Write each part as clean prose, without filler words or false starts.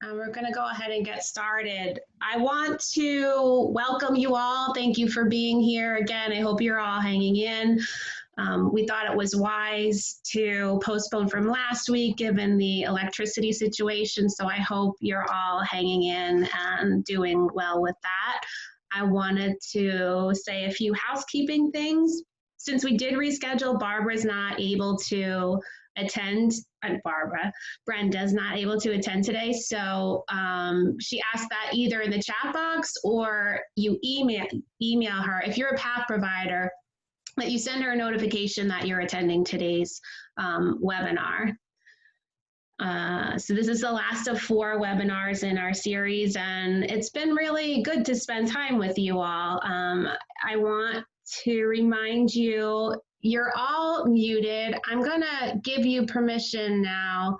We're going to go ahead and get started. I want to welcome you all. Thank you for being here again. I hope you're all hanging in. We thought it was wise to postpone from last week given the electricity situation, so I hope you're all hanging in and doing well with that. I wanted to say a few housekeeping things. Since we did reschedule, Barbara's not able to attend, Brenda's not able to attend today, so she asked that either in the chat box or you email her. If you're a path provider, that you send her a notification that you're attending today's webinar. So this is the last of 4 webinars in our series, and it's been really good to spend time with you all. I want to remind you, you're all muted. I'm gonna give you permission now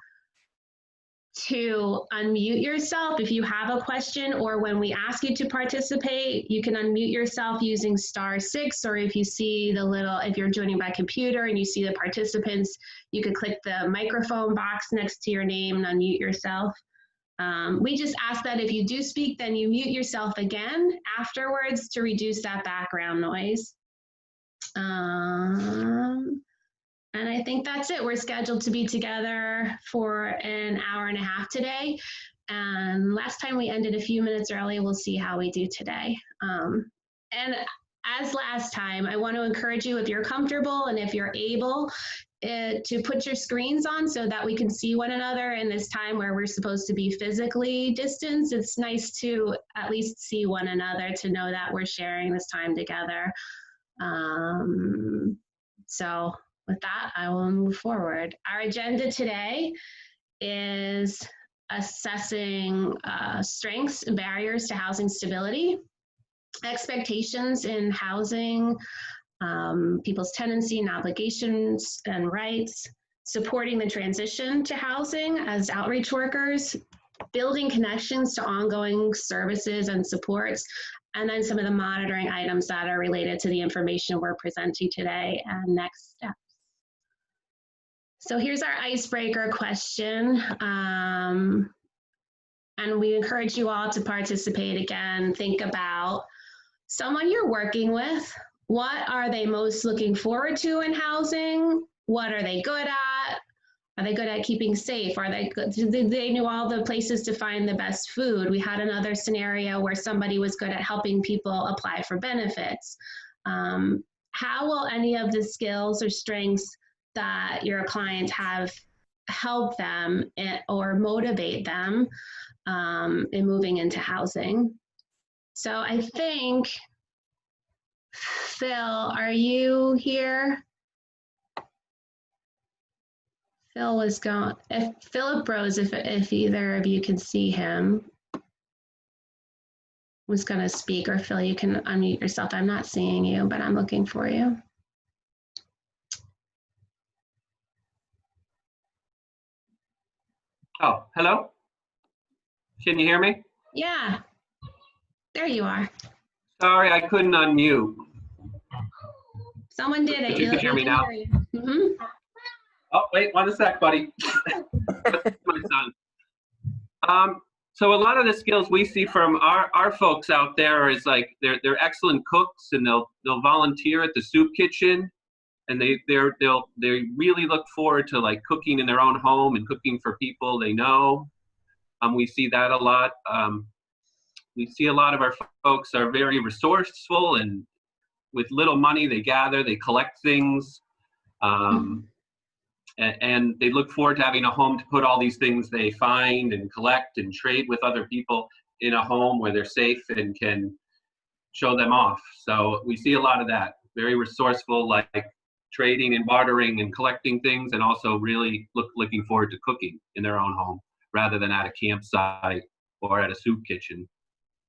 to unmute yourself if you have a question, or when we ask you to participate, you can unmute yourself using *6, or if you see the little, if you're joining by computer and you see the participants, you could click the microphone box next to your name and unmute yourself. We just ask that if you do speak, then you mute yourself again afterwards to reduce that background noise. And I think that's it. We're scheduled to be together for an hour and a half today. And last time we ended a few minutes early. We'll see how we do today. And as last time, I want to encourage you, if you're comfortable and if you're able, to put your screens on so that we can see one another in this time where we're supposed to be physically distanced. It's nice to at least see one another, to know that we're sharing this time together. So with that, I will move forward. Our agenda today is assessing strengths and barriers to housing stability, expectations in housing, people's tenancy and obligations and rights, supporting the transition to housing as outreach workers, building connections to ongoing services and supports, and then some of the monitoring items that are related to the information we're presenting today and next steps. So here's our icebreaker question. And we encourage you all to participate again. Think about someone you're working with. What are they most looking forward to in housing? What are they good at? Are they good at keeping safe? Are they good? Do they know all the places to find the best food? We had another scenario where somebody was good at helping people apply for benefits. How will any of the skills or strengths that your clients have help them or motivate them in moving into housing? So I think, Phil, are you here? Phil was gone. If Philip Rose, if either of you can see him, was going to speak, or Phil, you can unmute yourself. I'm not seeing you, but I'm looking for you. Oh, hello? Can you hear me? Yeah, there you are. Sorry, I couldn't unmute. Someone did it. But you can hear me now. Mm-hmm. Oh, wait, 1 sec, buddy. That's my son. So a lot of the skills we see from our folks out there is like they're excellent cooks, and they'll volunteer at the soup kitchen, and they really look forward to like cooking in their own home and cooking for people they know. We see that a lot. We see a lot of our folks are very resourceful, and with little money they gather, they collect things, and they look forward to having a home to put all these things they find and collect and trade with other people in a home where they're safe and can show them off. So we see a lot of that. Very resourceful, like trading and bartering and collecting things, and also really looking forward to cooking in their own home rather than at a campsite or at a soup kitchen.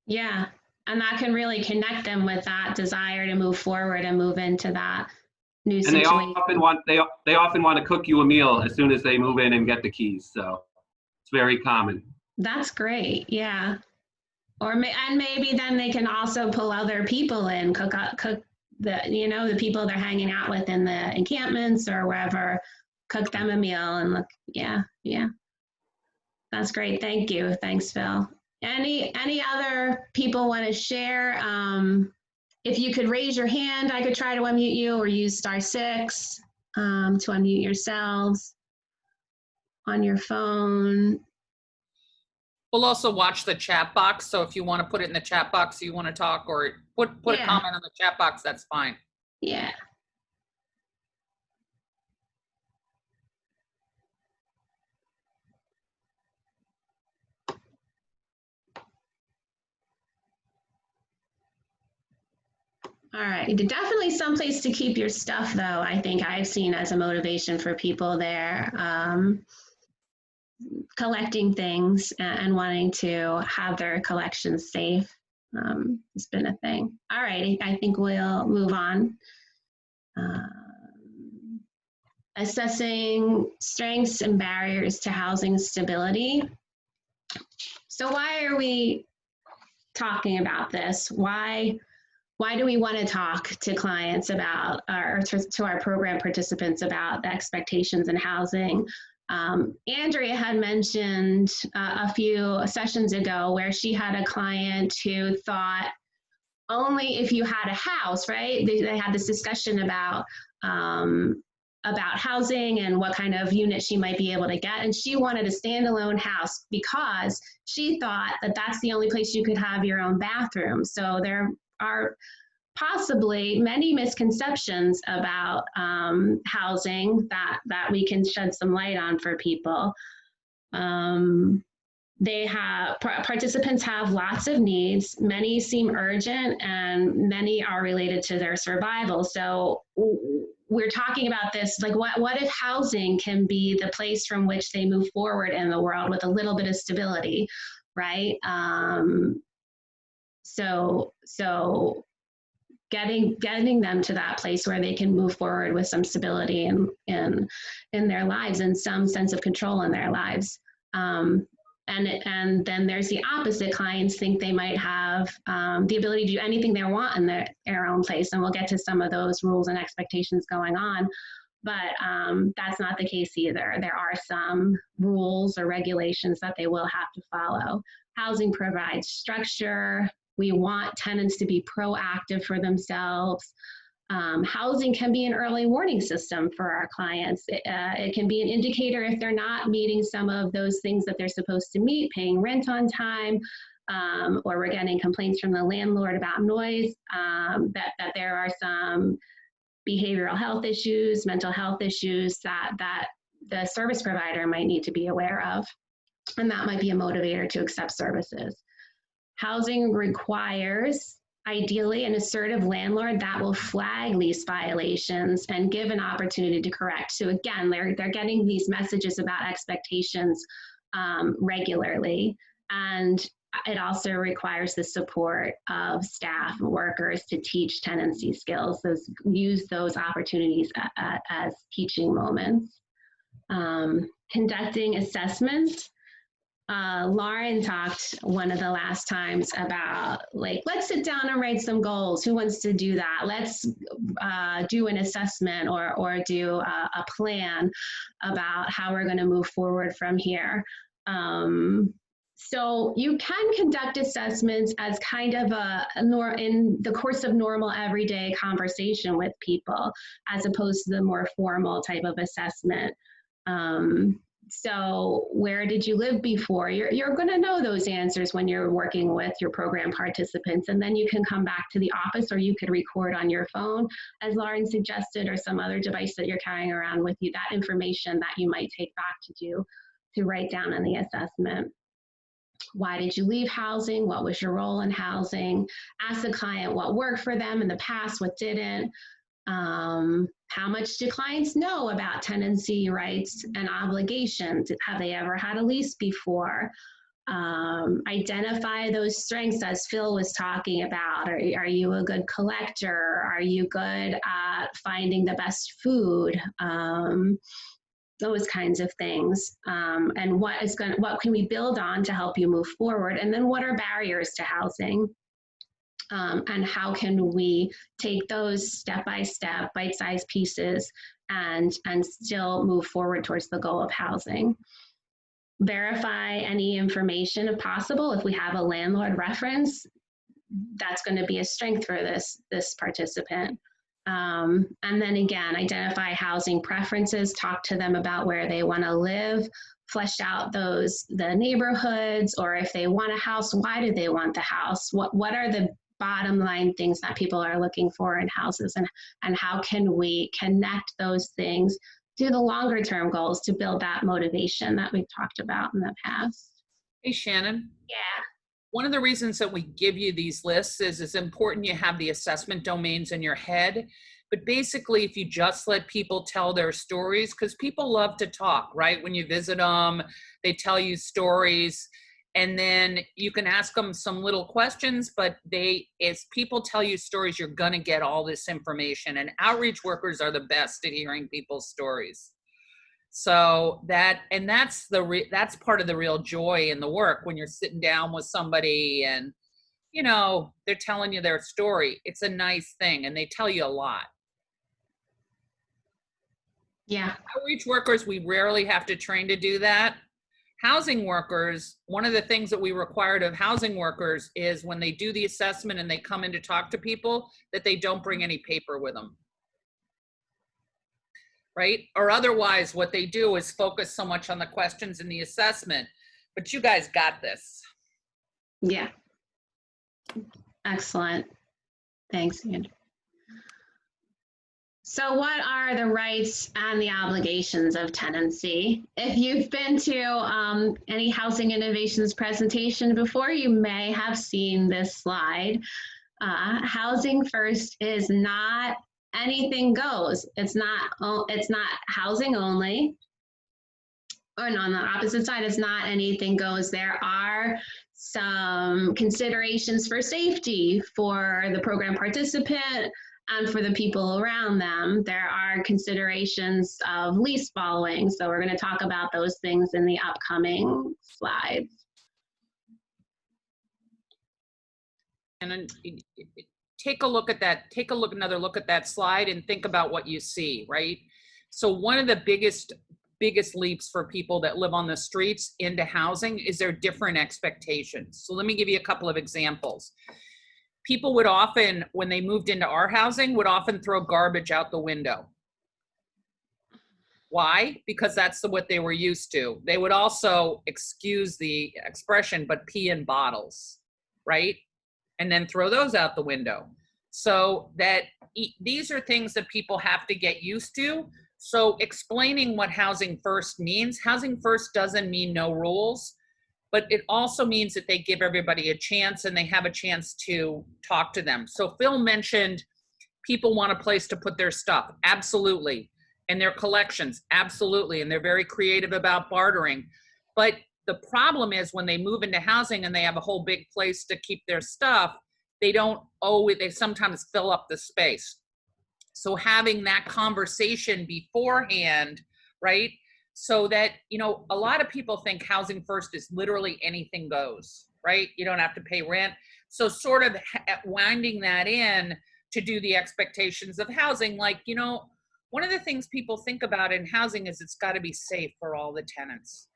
Yeah, and that can really connect them with that desire to move forward and move into that new situation. And they often want to cook you a meal as soon as they move in and get the keys. So it's very common. That's great. Yeah. And maybe then they can also pull other people in, cook the, the people they're hanging out with in the encampments or wherever, cook them a meal and look. Yeah. That's great. Thank you. Thanks, Phil. Any other people want to share? If you could raise your hand, I could try to unmute you, or use *6 to unmute yourselves on your phone. We'll also watch the chat box. So if you want to put it in the chat box, you want to talk, or put a comment in the chat box, that's fine. Yeah. All right. Definitely someplace to keep your stuff, though, I think I've seen as a motivation for people there. Collecting things and wanting to have their collections safe has been a thing. All right. I think we'll move on. Assessing strengths and barriers to housing stability. So why are we talking about this? Why do we want to talk to clients about, or to our program participants about the expectations in housing? Andrea had mentioned a few sessions ago where she had a client who thought only if you had a house, right? They had this discussion about housing and what kind of unit she might be able to get. And she wanted a standalone house because she thought that that's the only place you could have your own bathroom. So there are possibly many misconceptions about housing that we can shed some light on for people. Participants have lots of needs. Many seem urgent and many are related to their survival. So we're talking about this, like what if housing can be the place from which they move forward in the world with a little bit of stability, right? So getting them to that place where they can move forward with some stability in their lives and some sense of control in their lives. And then there's the opposite. Clients think they might have the ability to do anything they want in their own place. And we'll get to some of those rules and expectations going on. But that's not the case either. There are some rules or regulations that they will have to follow. Housing provides structure. We want tenants to be proactive for themselves. Housing can be an early warning system for our clients. It can be an indicator if they're not meeting some of those things that they're supposed to meet, paying rent on time, or we're getting complaints from the landlord about noise, that there are some behavioral health issues, mental health issues that the service provider might need to be aware of. And that might be a motivator to accept services. Housing requires, ideally, an assertive landlord that will flag lease violations and give an opportunity to correct. So again, they're getting these messages about expectations regularly. And it also requires the support of staff and workers to teach tenancy skills. Use those opportunities as teaching moments. Conducting assessments. Lauren talked one of the last times about, like, let's sit down and write some goals. Who wants to do that? Let's do an assessment or do a plan about how we're going to move forward from here. So you can conduct assessments as kind of in the course of normal everyday conversation with people, as opposed to the more formal type of assessment. So where did you live before? You're going to know those answers when you're working with your program participants, and then you can come back to the office, or you could record on your phone, as Lauren suggested, or some other device that you're carrying around with you, that information that you might take back to write down in the assessment. Why did you leave housing? What was your role in housing? Ask the client what worked for them in the past, what didn't. How much do clients know about tenancy rights and obligations? Have they ever had a lease before? Identify those strengths, as Phil was talking about. Are you a good collector? Are you good at finding the best food? Those kinds of things. And what can we build on to help you move forward? And then what are barriers to housing? And how can we take those step-by-step, bite-sized pieces and still move forward towards the goal of housing? verify any information if possible. If we have a landlord reference, that's going to be a strength for this participant. And then again, identify housing preferences, talk to them about where they want to live, flesh out the neighborhoods, or if they want a house, why do they want the house? What are the bottom line things that people are looking for in houses, and how can we connect those things to the longer term goals to build that motivation that we've talked about in the past. Hey, Shannon. Yeah. One of the reasons that we give you these lists is it's important you have the assessment domains in your head. But basically, if you just let people tell their stories, because people love to talk, right? When you visit them, they tell you stories. And then you can ask them some little questions, but as people tell you stories, you're going to get all this information. And outreach workers are the best at hearing people's stories. So that's part of the real joy in the work, when you're sitting down with somebody and, they're telling you their story. It's a nice thing, and they tell you a lot. Yeah. Outreach workers, we rarely have to train to do that. Housing workers, one of the things that we required of housing workers is when they do the assessment and they come in to talk to people, that they don't bring any paper with them. Right? Or otherwise, what they do is focus so much on the questions in the assessment. But you guys got this. Yeah. Excellent. Thanks, Andrew. So what are the rights and the obligations of tenancy? If you've been to any Housing Innovations presentation before, you may have seen this slide. Housing first is not anything goes. It's not housing only. And on the opposite side, it's not anything goes. There are some considerations for safety for the program participant and for the people around them. There are considerations of lease following. So we're going to talk about those things in the upcoming slides. And then take another look at that slide and think about what you see, right? So one of the biggest leaps for people that live on the streets into housing is their different expectations. So let me give you a couple of examples. People would often, when they moved into our housing, would often throw garbage out the window. Why? Because that's what they were used to. They would also, excuse the expression, but pee in bottles, right? And then throw those out the window. So these are things that people have to get used to. So explaining what housing first means, housing first doesn't mean no rules, but it also means that they give everybody a chance and they have a chance to talk to them. So Phil mentioned people want a place to put their stuff. Absolutely. And their collections. Absolutely. And they're very creative about bartering. But the problem is when they move into housing and they have a whole big place to keep their stuff, they sometimes fill up the space. So having that conversation beforehand, right? So that, a lot of people think housing first is literally anything goes, right? You don't have to pay rent. So sort of winding that in to do the expectations of housing, like, one of the things people think about in housing is it's got to be safe for all the tenants.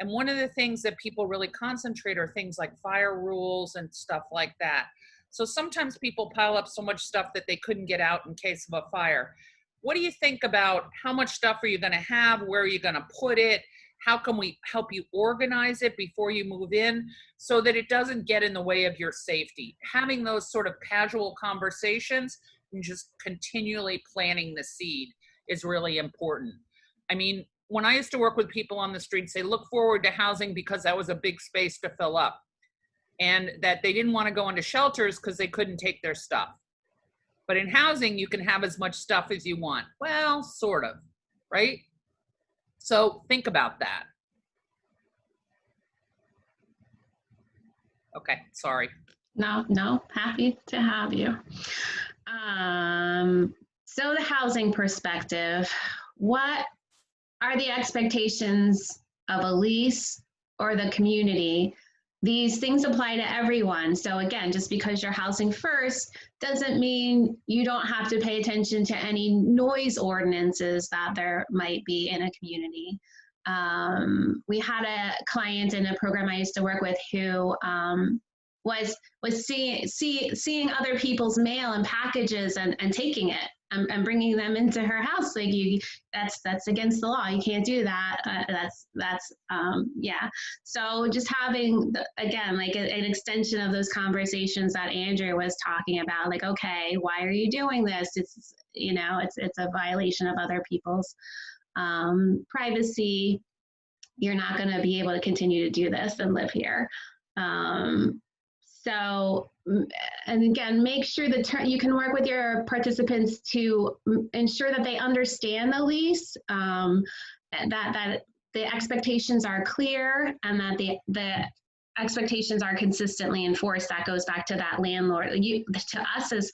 And one of the things that people really concentrate are things like fire rules and stuff like that. So sometimes people pile up so much stuff that they couldn't get out in case of a fire. What do you think about how much stuff are you going to have? Where are you going to put it? How can we help you organize it before you move in so that it doesn't get in the way of your safety? Having those sort of casual conversations and just continually planting the seed is really important. I mean, when I used to work with people on the streets, they look forward to housing because that was a big space to fill up, and that they didn't want to go into shelters because they couldn't take their stuff. But in housing, you can have as much stuff as you want. Well, sort of, right? So think about that. Okay, sorry. No, happy to have you. So the housing perspective, what are the expectations of a lease or the community? These things apply to everyone. So again, just because you're housing first doesn't mean you don't have to pay attention to any noise ordinances that there might be in a community. we had a client in a program I used to work with who was seeing other people's mail and packages and taking it and bringing them into her house. Like that's against the law. You can't do that. Yeah. So just having again, like an extension of those conversations that Andrea was talking about, like, okay, why are you doing this? It's, it's a violation of other people's privacy. You're not going to be able to continue to do this and live here. So, and again, make sure you can work with your participants to ensure that they understand the lease, that the expectations are clear, and that the expectations are consistently enforced. That goes back to that landlord, to us as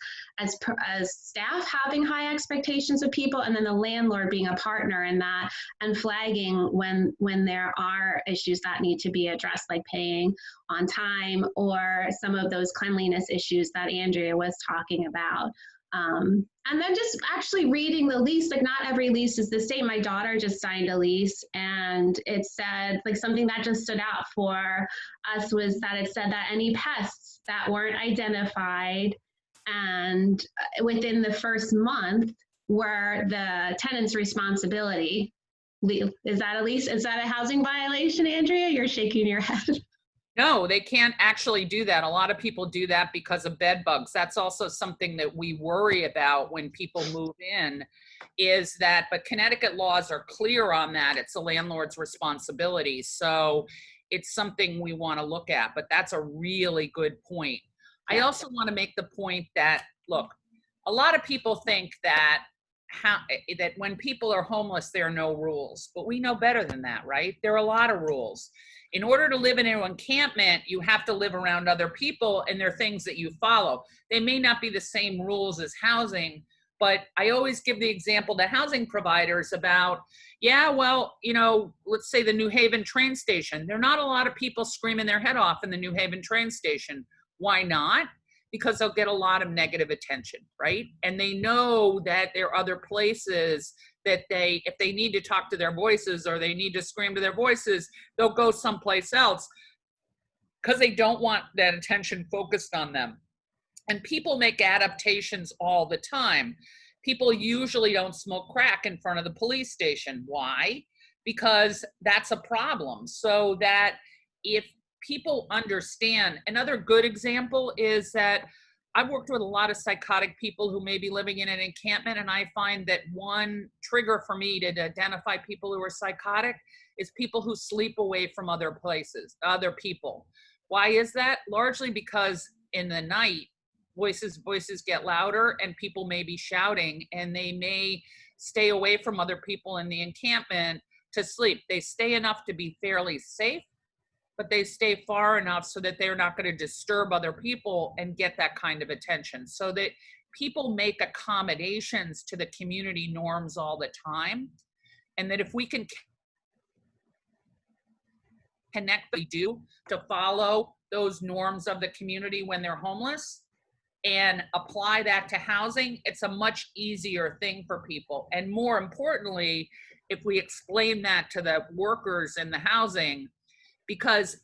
staff having high expectations of people, and then the landlord being a partner in that and flagging when there are issues that need to be addressed, like paying on time or some of those cleanliness issues that Andrea was talking about. And then just actually reading the lease. Like, not every lease is the same. My daughter just signed a lease, and it said, like, something that just stood out for us was that it said that any pests that weren't identified and within the first month were the tenant's responsibility. Is that a lease? Is that a housing violation, Andrea? You're shaking your head. No, they can't actually do that. A lot of people do that because of bed bugs. That's also something that we worry about when people move in, is that, but Connecticut laws are clear on that. It's the landlord's responsibility. So it's something we want to look at, but that's a really good point. Yeah. I also want to make the point that, look, a lot of people think that that when people are homeless, there are no rules, but we know better than that, right? There are a lot of rules. In order to live in an encampment, you have to live around other people, and there are things that you follow. They may not be the same rules as housing, but I always give the example to housing providers about, yeah, well, let's say the New Haven train station. There are not a lot of people screaming their head off in the New Haven train station. Why not? Because they'll get a lot of negative attention, right? And they know that there are other places that if they need to talk to their voices or they need to scream to their voices, they'll go someplace else because they don't want that attention focused on them. And people make adaptations all the time. People usually don't smoke crack in front of the police station. Why? Because that's a problem. So that if people understand, another good example is that I've worked with a lot of psychotic people who may be living in an encampment, and I find that one trigger for me to identify people who are psychotic is people who sleep away from other people. Why is that? Largely because in the night, voices get louder and people may be shouting, and they may stay away from other people in the encampment to sleep. They stay enough to be fairly safe, but they stay far enough so that they're not going to disturb other people and get that kind of attention. So that people make accommodations to the community norms all the time. And that if we can connect what we do to follow those norms of the community when they're homeless and apply that to housing, it's a much easier thing for people. And more importantly, if we explain that to the workers in the housing, because,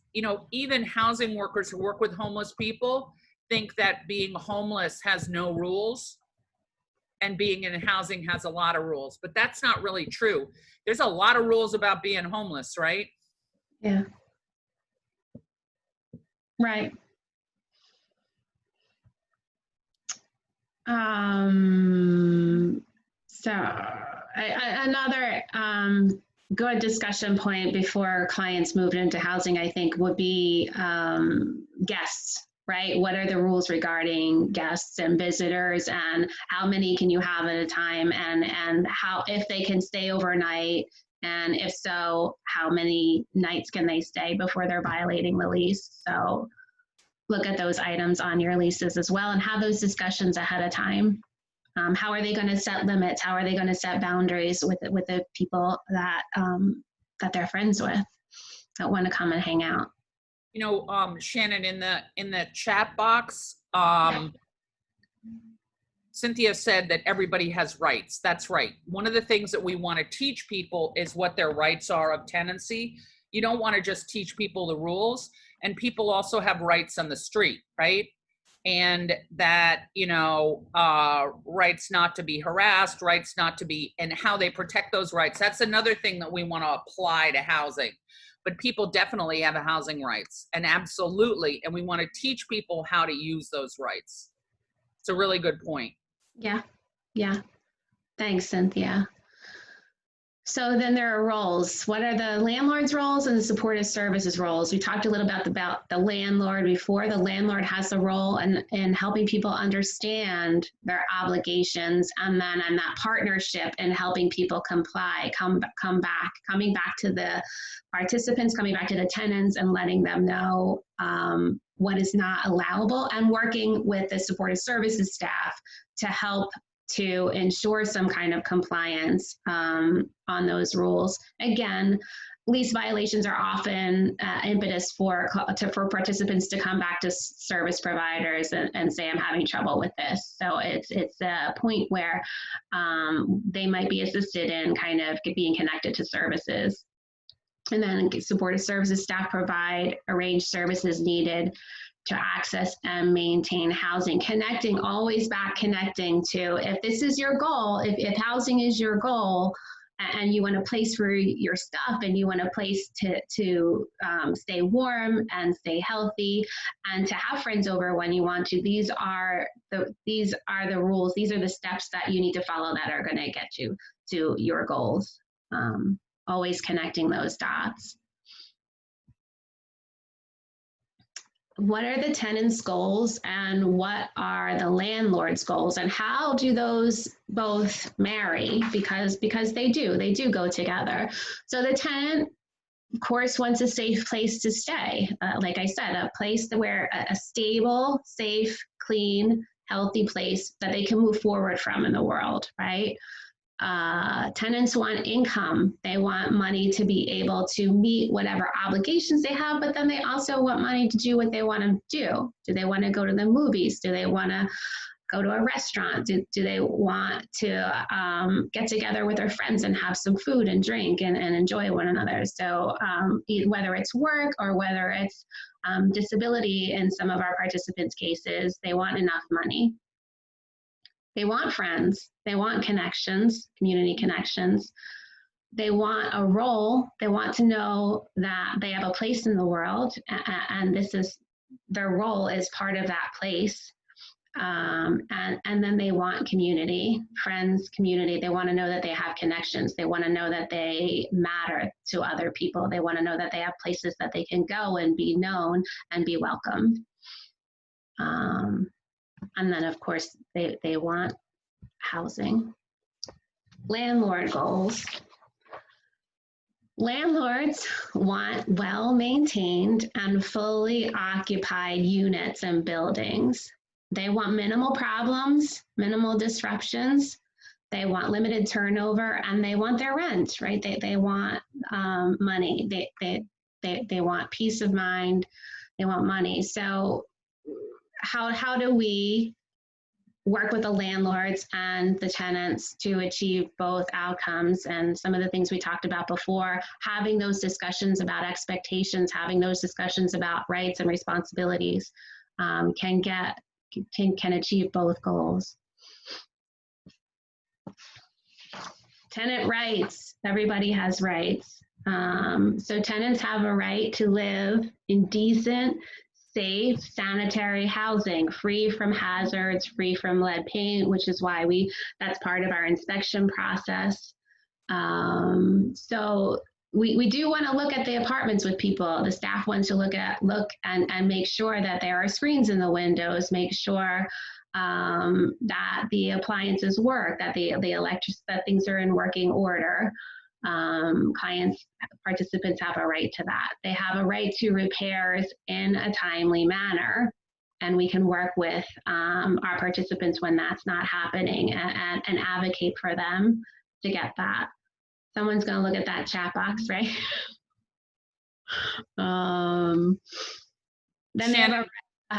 even housing workers who work with homeless people think that being homeless has no rules and being in housing has a lot of rules, but that's not really true. There's a lot of rules about being homeless, right? Yeah. Right. Another good discussion point before clients move into housing, I think, would be guests, right? What are the rules regarding guests and visitors, and how many can you have at a time, and how, if they can stay overnight, and if so, how many nights can they stay before they're violating the lease? So look at those items on your leases as well and have those discussions ahead of time. How are they going to set limits? How are they going to set boundaries with the people that that they're friends with, that want to come and hang out? Shannon, in the chat box, Cynthia said that everybody has rights. That's right. One of the things that we want to teach people is what their rights are of tenancy. You don't want to just teach people the rules. And people also have rights on the street, right? And that, rights not to be harassed, rights not to be, and how they protect those rights. That's another thing that we want to apply to housing. But people definitely have housing rights, and absolutely. And we want to teach people how to use those rights. It's a really good point. Yeah. Yeah. Thanks, Cynthia. So then there are roles. What are the landlord's roles and the supportive services roles? We talked a little about the landlord before. The landlord has a role in helping people understand their obligations, and then in that partnership in helping people comply, coming back to the participants, coming back to the tenants and letting them know what is not allowable, and working with the supportive services staff to help to ensure some kind of compliance on those rules. Again, lease violations are often impetus for participants to come back to service providers and say, I'm having trouble with this. So it's a point where they might be assisted in kind of being connected to services. And then supportive services staff provide arranged services needed to access and maintain housing. Always connecting to, if this is your goal, if housing is your goal, and you want a place for your stuff, and you want a place to stay warm and stay healthy, and to have friends over when you want to, these are the rules. These are the steps that you need to follow that are going to get you to your goals. Always connecting those dots. What are the tenants' goals and what are the landlord's goals, and how do those both marry? Because they do go together. So the tenant, of course, wants a safe place to stay. Like I said, a place where a stable, safe, clean, healthy place that they can move forward from in the world, right? Tenants want income. They want money to be able to meet whatever obligations they have, but then they also want money to do what they want to do. Do they want to go to the movies? Do they want to go to a restaurant? Do they want to get together with their friends and have some food and drink and enjoy one another? So whether it's work or whether it's disability in some of our participants' cases, they want enough money. They want friends, they want connections, community connections. They want a role, they want to know that they have a place in the world, and their role is part of that place. And then they want community, friends, community. They want to know that they have connections. They want to know that they matter to other people. They want to know that they have places that they can go and be known and be welcomed. And then, of course, they want housing. Landlord goals. Landlords want well-maintained and fully occupied units and buildings. They want minimal problems, minimal disruptions. They want limited turnover, and they want their rent, right? They want money. They want peace of mind. They want money. So how do we work with the landlords and the tenants to achieve both outcomes? And some of the things we talked about before, having those discussions about expectations, having those discussions about rights and responsibilities can achieve both goals. Tenant rights, everybody has rights. So tenants have a right to live in decent, safe, sanitary housing, free from hazards, free from lead paint, which is why that's part of our inspection process. So we do want to look at the apartments with people. The staff wants to look and make sure that there are screens in the windows, make sure that the appliances work, that that things are in working order. Participants have a right to that. They have a right to repairs in a timely manner, and we can work with our participants when that's not happening and advocate for them to get that. Someone's going to look at that chat box, right? Then Shannon,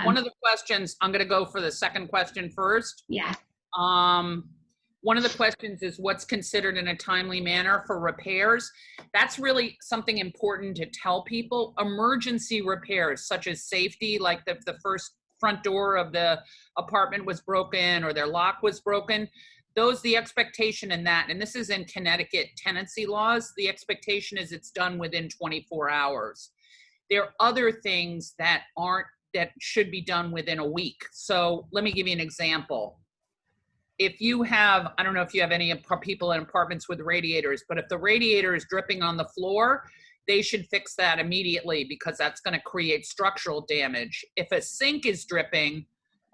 one of the questions, I'm going to go for the second question first. Yeah. One of the questions is what's considered in a timely manner for repairs. That's really something important to tell people. Emergency repairs, such as safety, like the first front door of the apartment was broken or their lock was broken. The expectation in that, and this is in Connecticut tenancy laws, the expectation is it's done within 24 hours. There are other things that should be done within a week. So let me give you an example. If you have, I don't know if you have any people in apartments with radiators, but if the radiator is dripping on the floor, they should fix that immediately because that's going to create structural damage. If a sink is dripping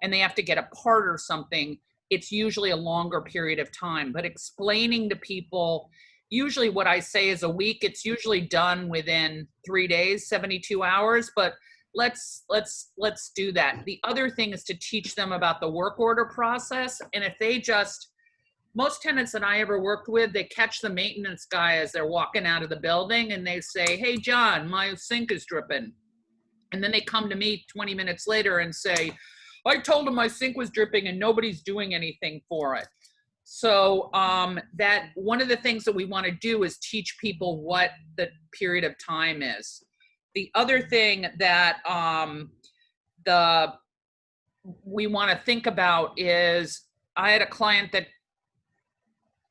and they have to get a part or something, it's usually a longer period of time. But explaining to people, usually what I say is a week, it's usually done within 3 days, 72 hours, but let's do that. The other thing is to teach them about the work order process. And if they most tenants that I ever worked with, they catch the maintenance guy as they're walking out of the building and they say, "Hey, John, my sink is dripping." And then they come to me 20 minutes later and say, "I told him my sink was dripping and nobody's doing anything for it." So that one of the things that we want to do is teach people what the period of time is. The other thing that we want to think about is I had a client that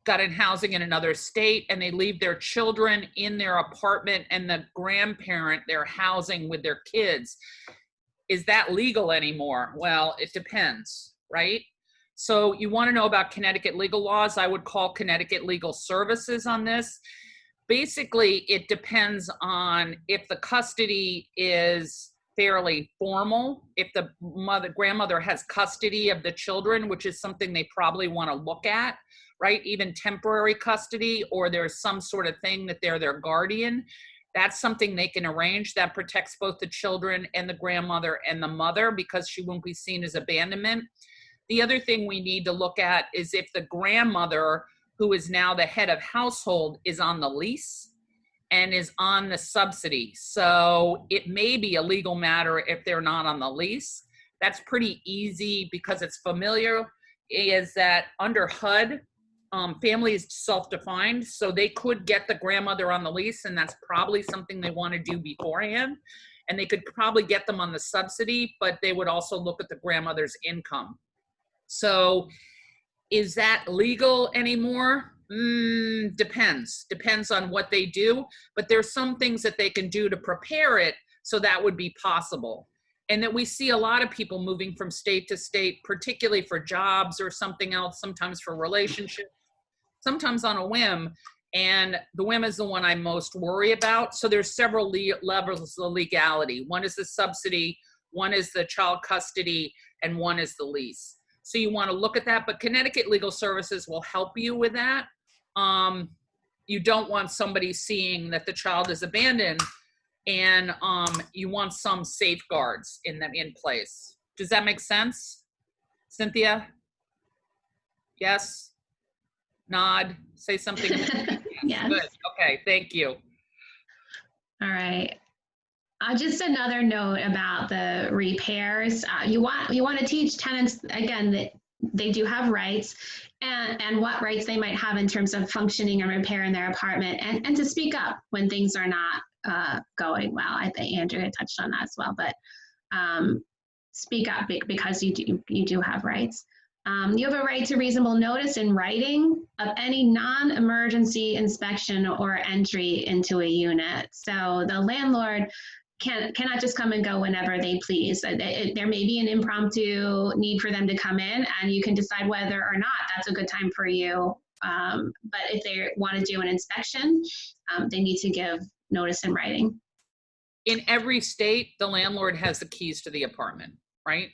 got in housing in another state and they leave their children in their apartment and the grandparent they're housing with their kids. Is that legal anymore? Well, it depends, right? So you want to know about Connecticut legal laws. I would call Connecticut Legal Services on this. Basically, it depends on if the custody is fairly formal, if the grandmother has custody of the children, which is something they probably want to look at, right? Even temporary custody, or there's some sort of thing that they're their guardian. That's something they can arrange that protects both the children and the grandmother and the mother because she won't be seen as abandonment. The other thing we need to look at is if the grandmother, who is now the head of household, is on the lease and is on the subsidy. So it may be a legal matter if they're not on the lease. That's pretty easy because it's familiar, is that under HUD, family is self-defined, so they could get the grandmother on the lease, and that's probably something they want to do beforehand. And they could probably get them on the subsidy, but they would also look at the grandmother's income. So is that legal anymore? Depends on what they do, but there's some things that they can do to prepare it so that would be possible. And that we see a lot of people moving from state to state, particularly for jobs or something else, sometimes for relationships, sometimes on a whim. And the whim is the one I most worry about. So there's several levels of legality. One is the subsidy, one is the child custody, and one is the lease. So you want to look at that, but Connecticut Legal Services will help you with that. You don't want somebody seeing that the child is abandoned, and you want some safeguards in place. Does that make sense? Cynthia? Yes? Nod? Say something. Yes. Good. Okay, thank you. All right. Just another note about the repairs. You want to teach tenants, again, that they do have rights and what rights they might have in terms of functioning and repair in their apartment, and to speak up when things are not going well. I think Andrea touched on that as well, but speak up because you do have rights. You have a right to reasonable notice in writing of any non-emergency inspection or entry into a unit. So the landlord cannot just come and go whenever they please. There may be an impromptu need for them to come in, and you can decide whether or not that's a good time for you. But if they want to do an inspection, they need to give notice in writing. In every state, the landlord has the keys to the apartment, right?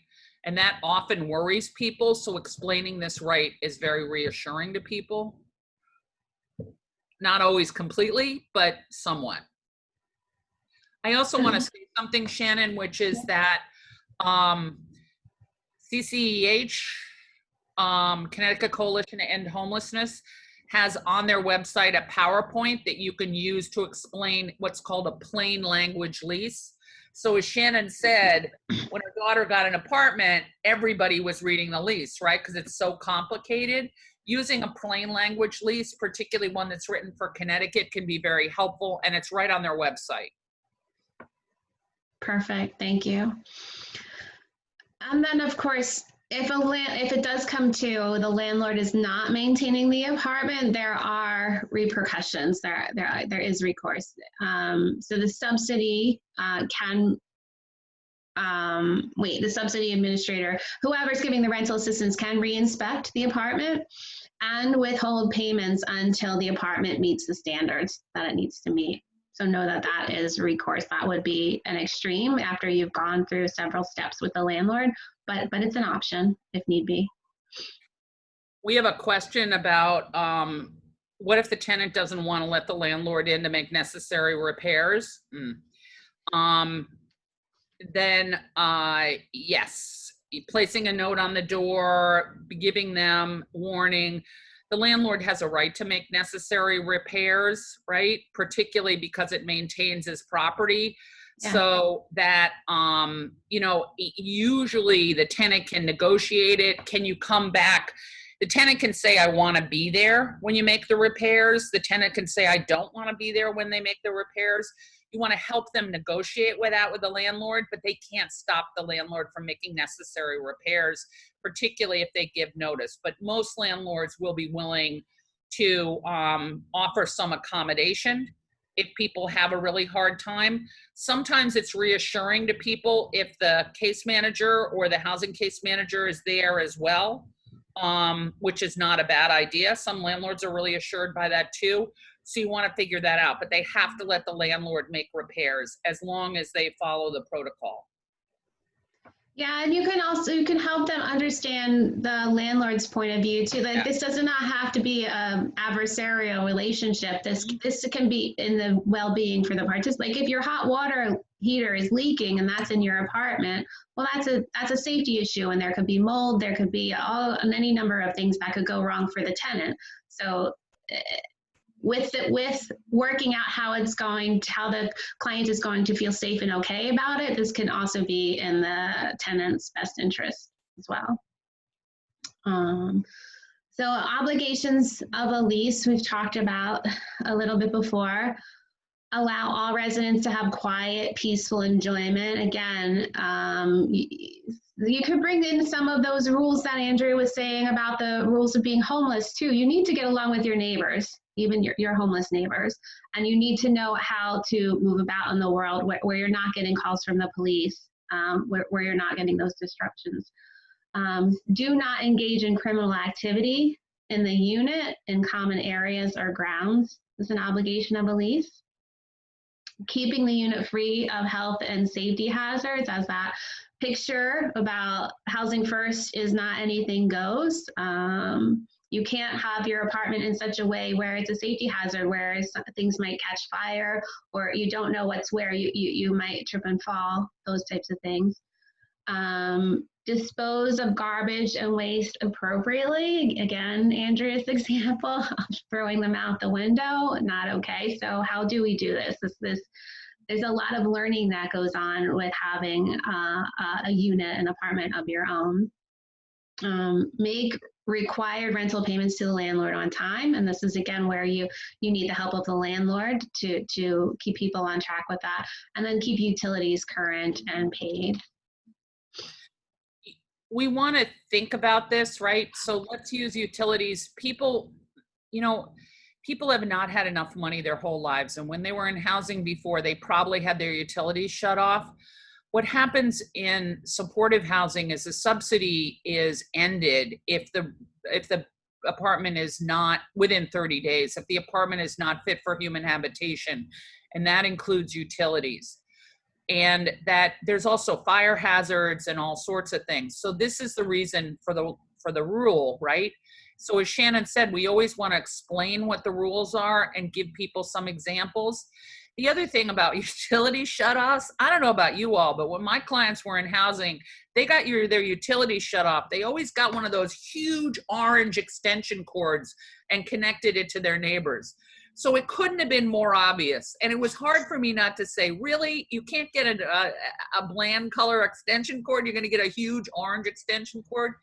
And that often worries people. So explaining this right is very reassuring to people. Not always completely, but somewhat. I also want to say something, Shannon, which is that CCEH, Connecticut Coalition to End Homelessness, has on their website a PowerPoint that you can use to explain what's called a plain language lease. So as Shannon said, when her daughter got an apartment, everybody was reading the lease, right? Because it's so complicated. Using a plain language lease, particularly one that's written for Connecticut, can be very helpful, and it's right on their website. Perfect, thank you. And then, of course, if it does come to the landlord is not maintaining the apartment, there are repercussions. There is recourse. So the subsidy the subsidy administrator, whoever's giving the rental assistance, can re-inspect the apartment and withhold payments until the apartment meets the standards that it needs to meet. So know that that is recourse. That would be an extreme after you've gone through several steps with the landlord, but it's an option if need be. We have a question about what if the tenant doesn't want to let the landlord in to make necessary repairs? Then yes, placing a note on the door, giving them warning. The landlord has a right to make necessary repairs, right? Particularly because it maintains his property. Yeah. So that, usually the tenant can negotiate it. Can you come back? The tenant can say, I want to be there when you make the repairs. The tenant can say, I don't want to be there when they make the repairs. You want to help them negotiate with that with the landlord, but they can't stop the landlord from making necessary repairs, particularly if they give notice. But most landlords will be willing to offer some accommodation if people have a really hard time. Sometimes it's reassuring to people if the case manager or the housing case manager is there as well, which is not a bad idea. Some landlords are really assured by that too. So you want to figure that out, but they have to let the landlord make repairs as long as they follow the protocol. Yeah, and you can help them understand the landlord's point of view too. Like, yeah. This does not have to be an adversarial relationship. This can be in the well-being for the participants. Like if your hot water heater is leaking and that's in your apartment, well, that's a safety issue, and there could be mold, there could be any number of things that could go wrong for the tenant. So with working out how the client is going to feel safe and okay about it, this can also be in the tenant's best interest as well. So obligations of a lease, we've talked about a little bit before. Allow all residents to have quiet, peaceful enjoyment. Again, you could bring in some of those rules that Andrea was saying about the rules of being homeless too. You need to get along with your neighbors, even your homeless neighbors, and you need to know how to move about in the world where you're not getting calls from the police, where you're not getting those disruptions. Do not engage in criminal activity in the unit, in common areas or grounds. It's an obligation of a lease. Keeping the unit free of health and safety hazards, as that picture about housing first is not anything goes. You can't have your apartment in such a way where it's a safety hazard, where things might catch fire, or you don't know what's where, you might trip and fall, those types of things. Dispose of garbage and waste appropriately. Again, Andrea's example of throwing them out the window, not okay. So how do we do this? There's a lot of learning that goes on with having a unit, an apartment of your own. Make required rental payments to the landlord on time. And this is, again, where you need the help of the landlord to keep people on track with that. And then keep utilities current and paid. We want to think about this, right? So let's use utilities. People have not had enough money their whole lives. And when they were in housing before, they probably had their utilities shut off. What happens in supportive housing is the subsidy is ended if the apartment is not within 30 days, if the apartment is not fit for human habitation, and that includes utilities. And that there's also fire hazards and all sorts of things. So this is the reason for the rule, right? So as Shannon said, we always want to explain what the rules are and give people some examples. The other thing about utility shutoffs, I don't know about you all, but when my clients were in housing, they got their utilities shut off. They always got one of those huge orange extension cords and connected it to their neighbors. So it couldn't have been more obvious. And it was hard for me not to say, really, you can't get a bland color extension cord. You're going to get a huge orange extension cord.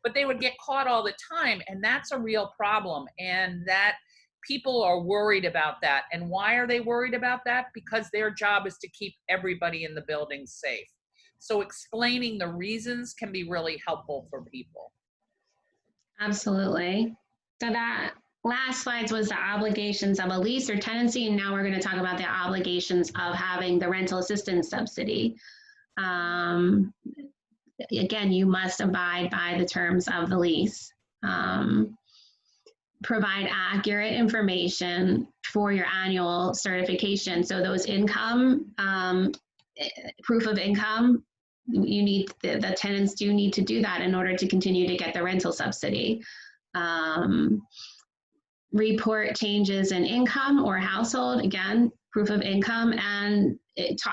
But they would get caught all the time. And that's a real problem. And that people are worried about that. And why are they worried about that? Because their job is to keep everybody in the building safe. So explaining the reasons can be really helpful for people. Absolutely. So that last slides was the obligations of a lease or tenancy, and now we're going to talk about the obligations of having the rental assistance subsidy. Again, you must abide by the terms of the lease. Provide accurate information for your annual certification. So those income, proof of income, you need, the tenants do need to do that in order to continue to get the rental subsidy. Report changes in income or household, again, proof of income, and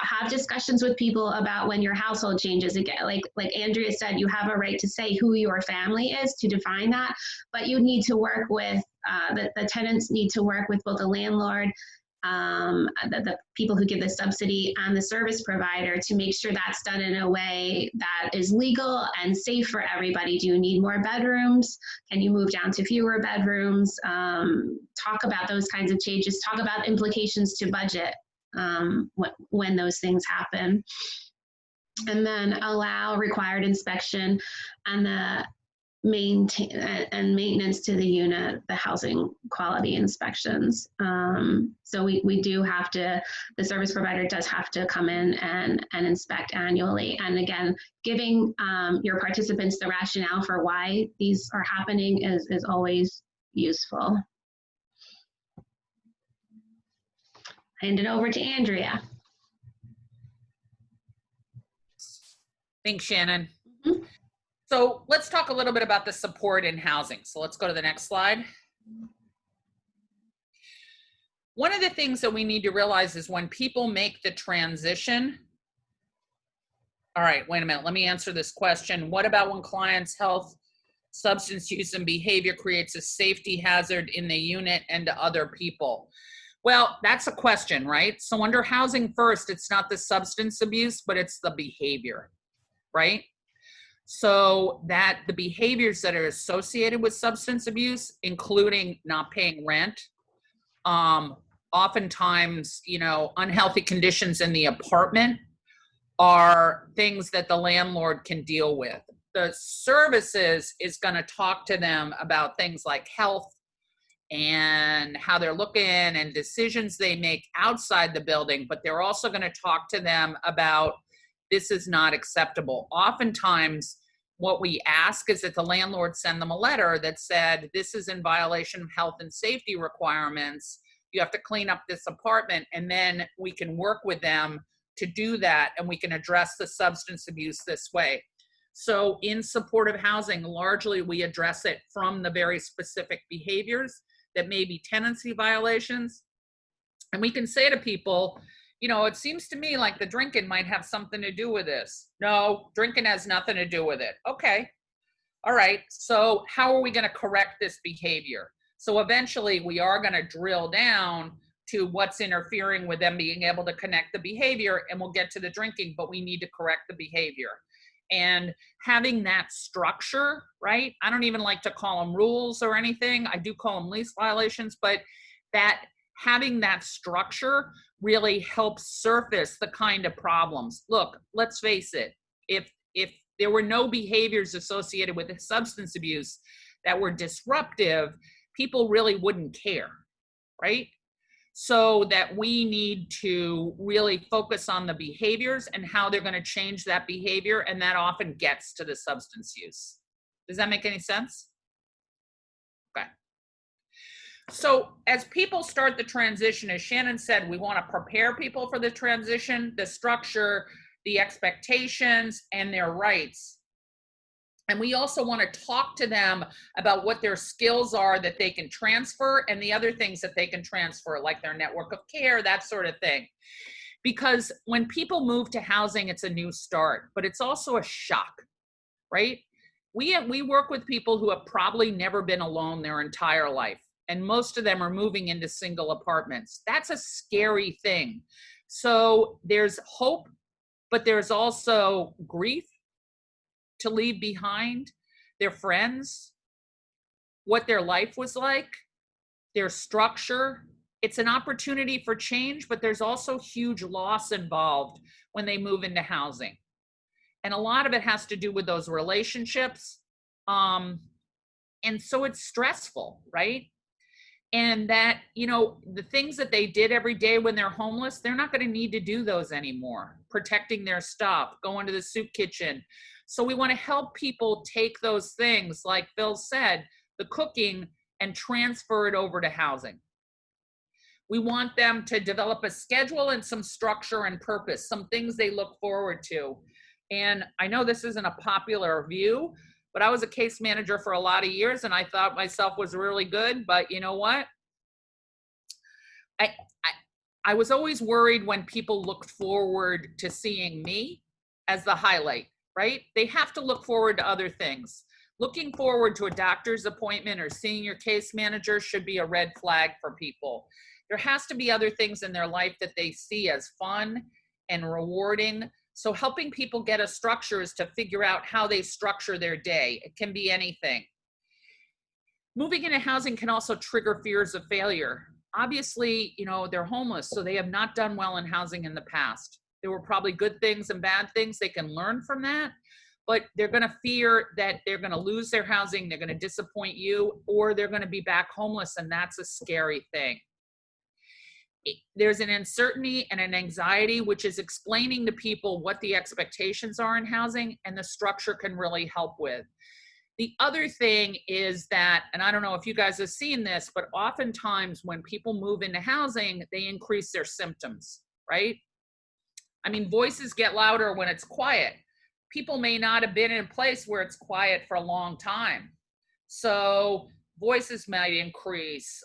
have discussions with people about when your household changes. Again, like Andrea said, you have a right to say who your family is, to define that, but you need to work with, the tenants need to work with both the landlord, the people who give the subsidy, and the service provider to make sure that's done in a way that is legal and safe for everybody. Do you need more bedrooms? Can you move down to fewer bedrooms? Talk about those kinds of changes. Talk about implications to budget when those things happen. And then allow required inspection and the maintenance to the unit, the housing quality inspections. So we do have to, the service provider does have to come in and inspect annually. And again, giving your participants the rationale for why these are happening is always useful. Hand it over to Andrea. Thanks, Shannon. So let's talk a little bit about the support in housing. So let's go to the next slide. One of the things that we need to realize is when people make the transition. All right, wait a minute. Let me answer this question. What about when clients' health, substance use, and behavior creates a safety hazard in the unit and to other people? Well, that's a question, right? So under housing first, it's not the substance abuse, but it's the behavior, right? So that the behaviors that are associated with substance abuse, including not paying rent, oftentimes, unhealthy conditions in the apartment, are things that the landlord can deal with. The services is going to talk to them about things like health and how they're looking and decisions they make outside the building, but they're also going to talk to them about this is not acceptable. Oftentimes, what we ask is that the landlord send them a letter that said, this is in violation of health and safety requirements. You have to clean up this apartment, and then we can work with them to do that, and we can address the substance abuse this way. So in supportive housing, largely we address it from the very specific behaviors that may be tenancy violations. And we can say to people, it seems to me like the drinking might have something to do with this. No, drinking has nothing to do with it. Okay. All right. So how are we going to correct this behavior? So eventually we are going to drill down to what's interfering with them being able to connect the behavior, and we'll get to the drinking, but we need to correct the behavior. And having that structure, right? I don't even like to call them rules or anything. I do call them lease violations, but that having that structure really helps surface the kind of problems. Look, let's face it, if there were no behaviors associated with substance abuse that were disruptive, people really wouldn't care, right? So that we need to really focus on the behaviors and how they're going to change that behavior, and that often gets to the substance use. Does that make any sense? Okay. So as people start the transition, as Shannon said, we want to prepare people for the transition, the structure, the expectations, and their rights. And we also want to talk to them about what their skills are that they can transfer, and the other things that they can transfer, like their network of care, that sort of thing. Because when people move to housing, it's a new start, but it's also a shock, right? We work with people who have probably never been alone their entire life. and most of them are moving into single apartments. That's a scary thing. So there's hope, but there's also grief to leave behind their friends, what their life was like, their structure. It's an opportunity for change, but there's also huge loss involved when they move into housing. And a lot of it has to do with those relationships. And so it's stressful, right? And that, you know, the things that they did every day when they're homeless, they're not going to need to do those anymore. Protecting their stuff, going to the soup kitchen. So we want to help people take those things, like Phil said, the cooking, and transfer it over to housing. We want them to develop a schedule and some structure and purpose, some things they look forward to. And I know this isn't a popular view, but I was a case manager for a lot of years and I thought myself was really good, but you know what? I was always worried when people looked forward to seeing me as the highlight, right? They have to look forward to other things. Looking forward to a doctor's appointment or seeing your case manager should be a red flag for people. There has to be other things in their life that they see as fun and rewarding. So helping people get a structure is to figure out how they structure their day. It can be anything. Moving into housing can also trigger fears of failure. Obviously, you know, they're homeless, so they have not done well in housing in the past. There were probably good things and bad things. They can learn from that, but they're going to fear that they're going to lose their housing, they're going to disappoint you, or they're going to be back homeless, and that's a scary thing. There's an uncertainty and an anxiety, which is explaining to people what the expectations are in housing, and the structure can really help with. The other thing is that, and I don't know if you guys have seen this, but oftentimes when people move into housing, they increase their symptoms, right? I mean, voices get louder when it's quiet. People may not have been in a place where it's quiet for a long time. So voices might increase,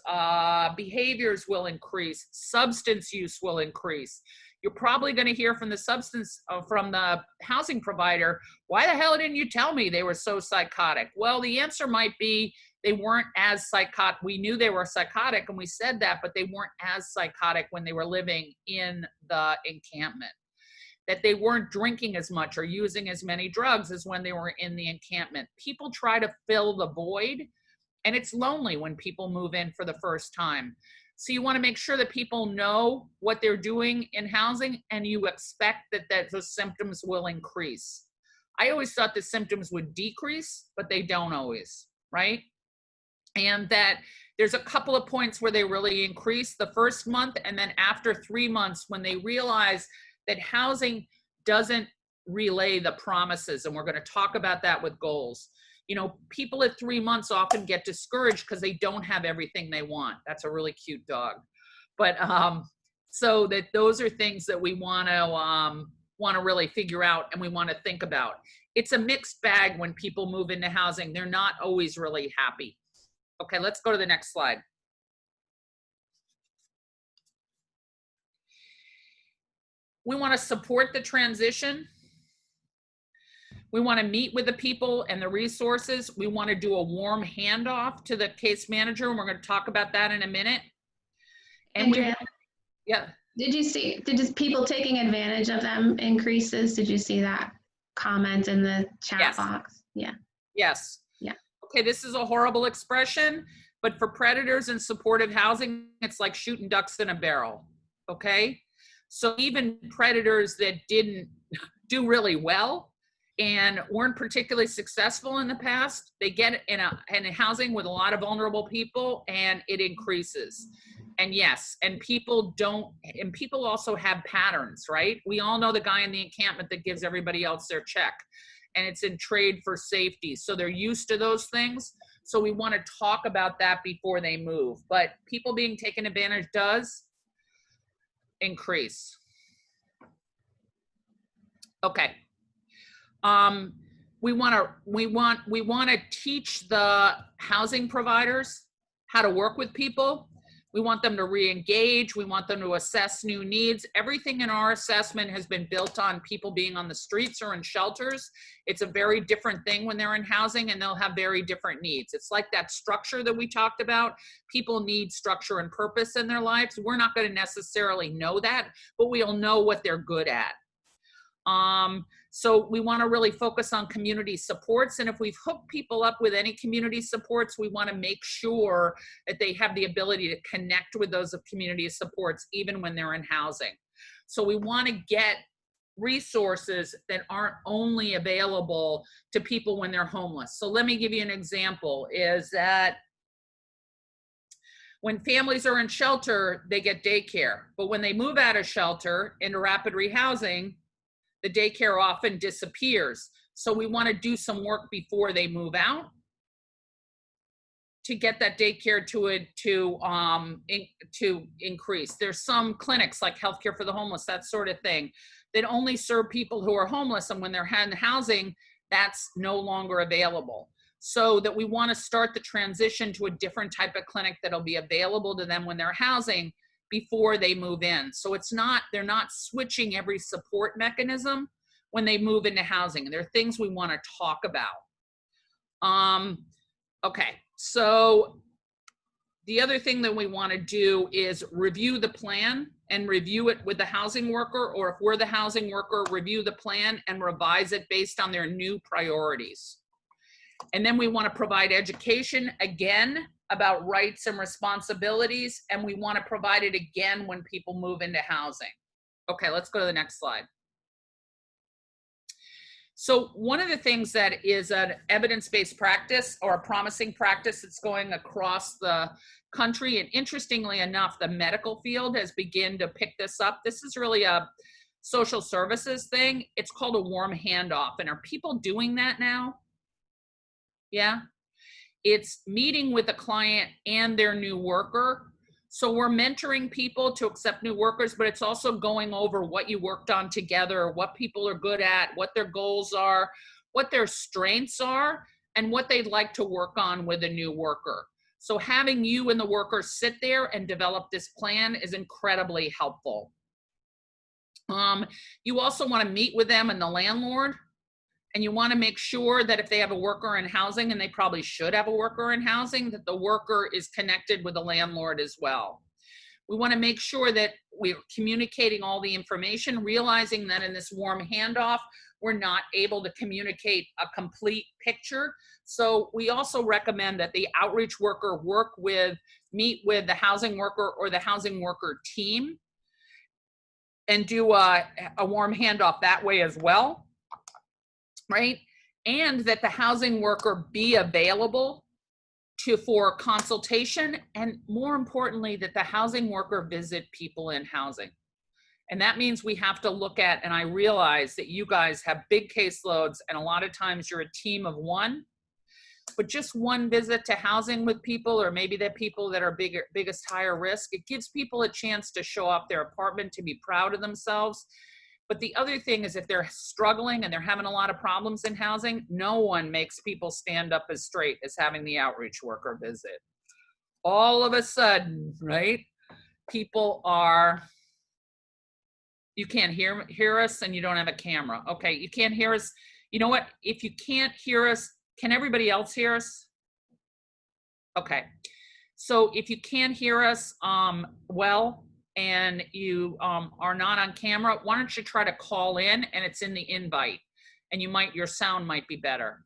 behaviors will increase, substance use will increase. You're probably going to hear from the housing provider, why the hell didn't you tell me they were so psychotic? Well, the answer might be they weren't as psychotic. We knew they were psychotic and we said that, but they weren't as psychotic when they were living in the encampment. That they weren't drinking as much or using as many drugs as when they were in the encampment. People try to fill the void, and it's lonely when people move in for the first time. So you want to make sure that people know what they're doing in housing, and you expect that the symptoms will increase. I always thought the symptoms would decrease, but they don't always, right? And that there's a couple of points where they really increase the first month, and then after 3 months when they realize that housing doesn't relay the promises, and we're going to talk about that with goals. You know, people at 3 months often get discouraged because they don't have everything they want. That's a really cute dog. But so that those are things that we want to really figure out and we want to think about. It's a mixed bag when people move into housing. They're not always really happy. Okay, let's go to the next slide. We want to support the transition. We want to meet with the people and the resources. We want to do a warm handoff to the case manager, and we're going to talk about that in a minute. And yeah. Did people taking advantage of them increases? Did you see that comment in the chat box? Yeah. Yes. Yeah. Okay, this is a horrible expression, but for predators and supportive housing, it's like shooting ducks in a barrel. Okay? So even predators that didn't do really well and weren't particularly successful in the past, they get in a housing with a lot of vulnerable people, and it increases. And yes, and people also have patterns, right? We all know the guy in the encampment that gives everybody else their check, and it's in trade for safety. So they're used to those things. So we want to talk about that before they move. But people being taken advantage does increase. Okay. We want to teach the housing providers how to work with people. We want them to re-engage. We want them to assess new needs. Everything in our assessment has been built on people being on the streets or in shelters. It's a very different thing when they're in housing, and they'll have very different needs. It's like that structure that we talked about. People need structure and purpose in their lives. We're not going to necessarily know that, but we'll know what they're good at. So we want to really focus on community supports. And if we've hooked people up with any community supports, we want to make sure that they have the ability to connect with those community supports even when they're in housing. So we want to get resources that aren't only available to people when they're homeless. So let me give you an example, is that when families are in shelter, they get daycare. But when they move out of shelter into rapid rehousing, the daycare often disappears. So we want to do some work before they move out to get that daycare to increase. There's some clinics like Healthcare for the Homeless, that sort of thing, that only serve people who are homeless, and when they're in housing, that's no longer available. So that we want to start the transition to a different type of clinic that'll be available to them when they're housing before they move in. So it's not, they're not switching every support mechanism when they move into housing. And there are things we want to talk about. Okay, so the other thing that we want to do is review the plan and review it with the housing worker, or if we're the housing worker, review the plan and revise it based on their new priorities. And then we want to provide education again about rights and responsibilities, and we want to provide it again when people move into housing. Okay, let's go to the next slide. So one of the things that is an evidence-based practice or a promising practice that's going across the country, and interestingly enough, the medical field has begun to pick this up. This is really a social services thing. It's called a warm handoff. And are people doing that now? Yeah. It's meeting with a client and their new worker. So we're mentoring people to accept new workers, but it's also going over what you worked on together, what people are good at, what their goals are, what their strengths are, and what they'd like to work on with a new worker. So having you and the worker sit there and develop this plan is incredibly helpful. You also want to meet with them and the landlord. And you want to make sure that if they have a worker in housing, and they probably should have a worker in housing, that the worker is connected with the landlord as well. We want to make sure that we're communicating all the information, realizing that in this warm handoff, we're not able to communicate a complete picture. So we also recommend that the outreach worker meet with the housing worker or the housing worker team and do a warm handoff that way as well. Right? And that the housing worker be available for consultation, and more importantly, that the housing worker visit people in housing. And that means we have to look at, and I realize that you guys have big caseloads, and a lot of times you're a team of one, but just one visit to housing with people, or maybe the people that are biggest higher risk, it gives people a chance to show off their apartment, to be proud of themselves. But the other thing is, if they're struggling and they're having a lot of problems in housing, no one makes people stand up as straight as having the outreach worker visit. All of a sudden, right? People are, you can't hear us and you don't have a camera. Okay, you can't hear us. You know what? If you can't hear us, can everybody else hear us? Okay. So if you can't hear us well, and you are not on camera, why don't you try to call in, and it's in the invite, and your sound might be better.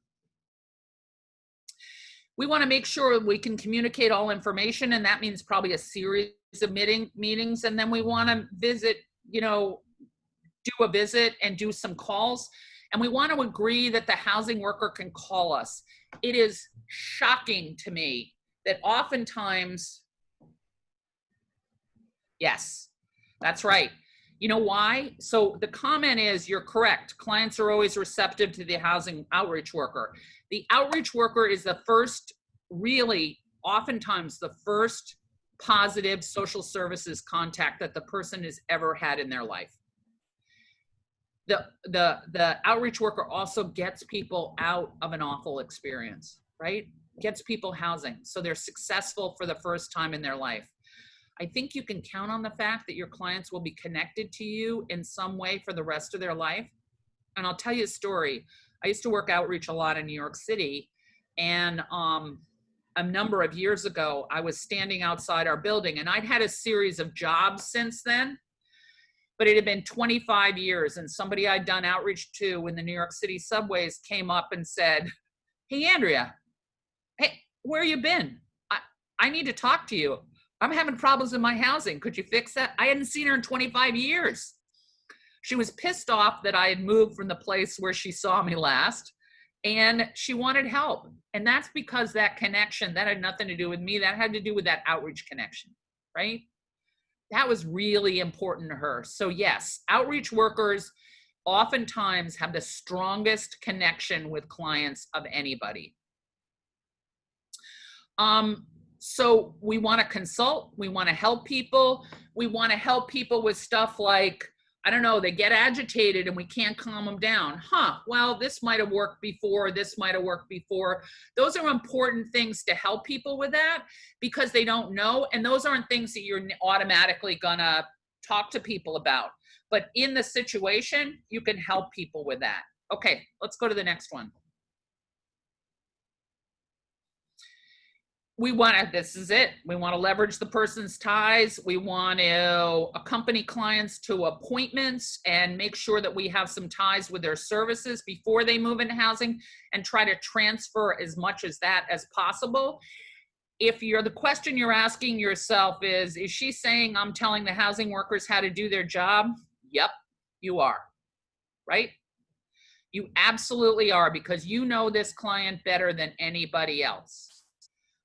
We want to make sure we can communicate all information, and that means probably a series of meetings, and then we want to visit, do a visit and do some calls, and we want to agree that the housing worker can call us. It is shocking to me that oftentimes, yes, that's right. You know why? So the comment is, you're correct. Clients are always receptive to the housing outreach worker. The outreach worker is the first, really, oftentimes the first positive social services contact that the person has ever had in their life. The outreach worker also gets people out of an awful experience, right? Gets people housing. So they're successful for the first time in their life. I think you can count on the fact that your clients will be connected to you in some way for the rest of their life. And I'll tell you a story. I used to work outreach a lot in New York City, and a number of years ago, I was standing outside our building, and I'd had a series of jobs since then, but it had been 25 years, and somebody I'd done outreach to in the New York City subways came up and said, "Hey, Andrea, hey, where you been? I need to talk to you. I'm having problems in my housing. Could you fix that?" I hadn't seen her in 25 years. She was pissed off that I had moved from the place where she saw me last, and she wanted help. And that's because that connection, that had nothing to do with me. That had to do with that outreach connection, right? That was really important to her. So yes, outreach workers oftentimes have the strongest connection with clients of anybody. So we want to consult, we want to help people. We want to help people with stuff like, I don't know, they get agitated and we can't calm them down. Well, this might have worked before, this might have worked before. Those are important things to help people with that because they don't know. And those aren't things that you're automatically gonna talk to people about. But in the situation, you can help people with that. Okay, let's go to the next one. We want to, this is it. We want to leverage the person's ties. We want to accompany clients to appointments and make sure that we have some ties with their services before they move into housing and try to transfer as much as that as possible. If the question you're asking yourself is she saying I'm telling the housing workers how to do their job? Yep, you are, right? You absolutely are, because you know this client better than anybody else.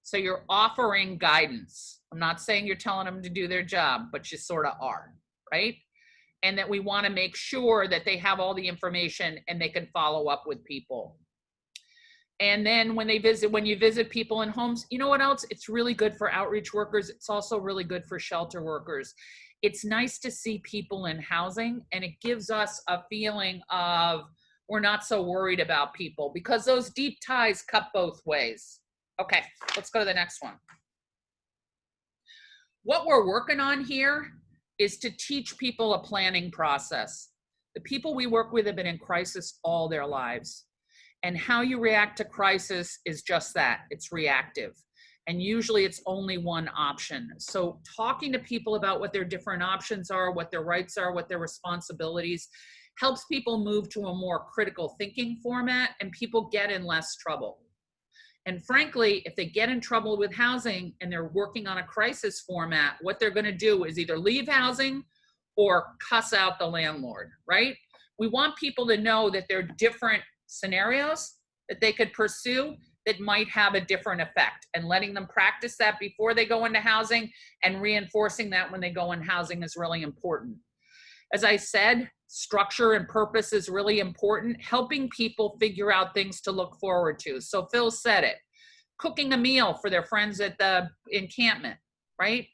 So you're offering guidance. I'm not saying you're telling them to do their job, but you sort of are, right? And that we want to make sure that they have all the information and they can follow up with people. And then when you visit people in homes, you know what else? It's really good for outreach workers. It's also really good for shelter workers. It's nice to see people in housing, and it gives us a feeling of we're not so worried about people, because those deep ties cut both ways. Okay, let's go to the next one. What we're working on here is to teach people a planning process. The people we work with have been in crisis all their lives. And how you react to crisis is just that, it's reactive. And usually it's only one option. So talking to people about what their different options are, what their rights are, what their responsibilities, helps people move to a more critical thinking format, and people get in less trouble. And frankly, if they get in trouble with housing and they're working on a crisis format, what they're going to do is either leave housing or cuss out the landlord, right? We want people to know that there are different scenarios that they could pursue that might have a different effect, and letting them practice that before they go into housing and reinforcing that when they go in housing is really important. As I said, structure and purpose is really important, helping people figure out things to look forward to. So Phil said it, cooking a meal for their friends at the encampment, right?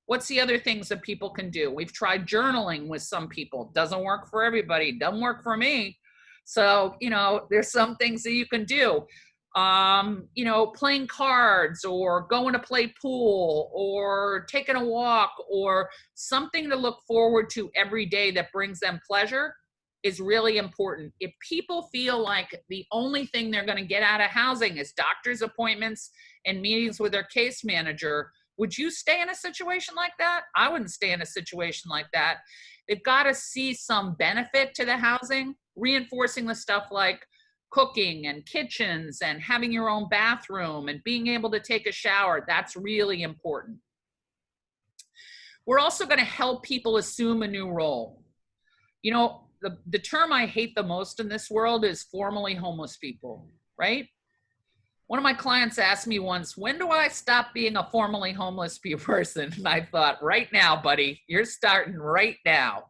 What's the other things that people can do? We've tried journaling with some people. Doesn't work for everybody, doesn't work for me. So, there's some things that you can do. Playing cards, or going to play pool, or taking a walk, or something to look forward to every day that brings them pleasure is really important. If people feel like the only thing they're going to get out of housing is doctor's appointments and meetings with their case manager, would you stay in a situation like that? I wouldn't stay in a situation like that. They've got to see some benefit to the housing, reinforcing the stuff like cooking and kitchens and having your own bathroom and being able to take a shower. That's really important. We're also going to help people assume a new role. The term I hate the most in this world is formerly homeless people, right? One of my clients asked me once, when do I stop being a formerly homeless person? And I thought, right now, buddy, you're starting right now.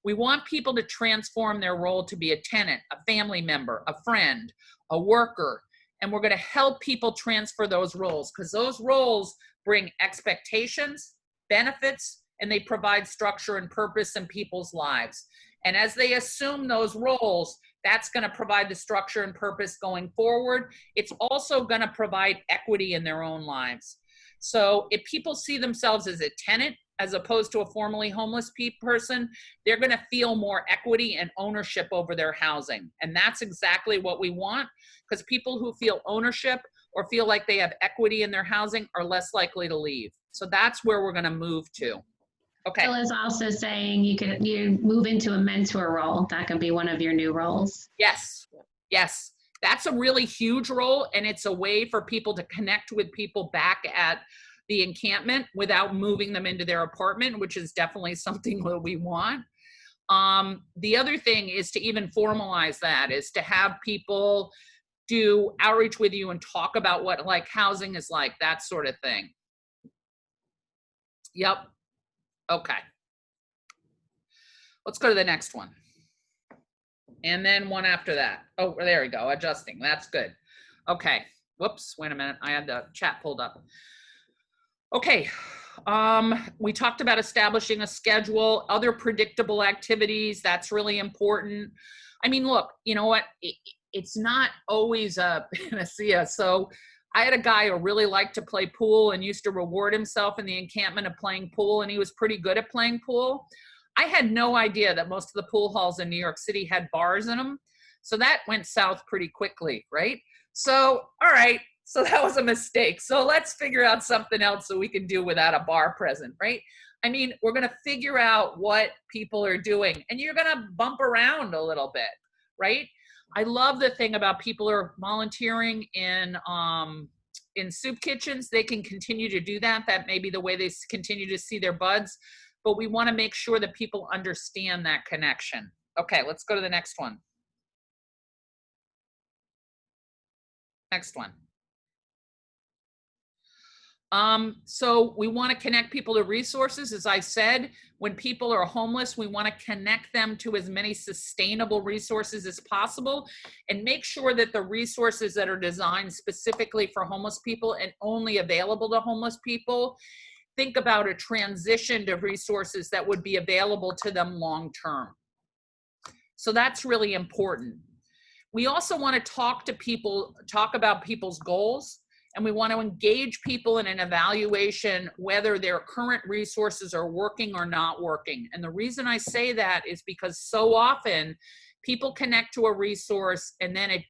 We want people to transform their role to be a tenant, a family member, a friend, a worker, and we're going to help people transfer those roles, because those roles bring expectations, benefits, and they provide structure and purpose in people's lives. And as they assume those roles, that's going to provide the structure and purpose going forward. It's also going to provide equity in their own lives. So if people see themselves as a tenant as opposed to a formerly homeless person, they're going to feel more equity and ownership over their housing. And that's exactly what we want, because people who feel ownership or feel like they have equity in their housing are less likely to leave. So that's where we're going to move to. Okay. Phil is also saying you move into a mentor role. That could be one of your new roles. Yes. Yes. That's a really huge role, and it's a way for people to connect with people back at the encampment without moving them into their apartment, which is definitely something that we want. The other thing is to even formalize that, is to have people do outreach with you and talk about what like housing is like, that sort of thing. Yep. Okay. Let's go to the next one. And then one after that. Oh, there we go. Adjusting. That's good. Okay. Whoops. Wait a minute. I had the chat pulled up. Okay. We talked about establishing a schedule, other predictable activities. That's really important. I mean, look, you know what? It's not always a panacea. So I had a guy who really liked to play pool and used to reward himself in the encampment of playing pool, and he was pretty good at playing pool. I had no idea that most of the pool halls in New York City had bars in them. So that went south pretty quickly, right? So, all right, so that was a mistake. So let's figure out something else so we can do without a bar present, right? I mean, we're going to figure out what people are doing, and you're going to bump around a little bit, right? I love the thing about people who are volunteering in soup kitchens. They can continue to do that. That may be the way they continue to see their buds, but we want to make sure that people understand that connection. Okay, let's go to the next one. Next one. So we want to connect people to resources. As I said, when people are homeless, we want to connect them to as many sustainable resources as possible and make sure that the resources that are designed specifically for homeless people and only available to homeless people, think about a transition to resources that would be available to them long term. So that's really important. We also want to talk about people's goals. And we want to engage people in an evaluation whether their current resources are working or not working. And the reason I say that is because so often people connect to a resource and then it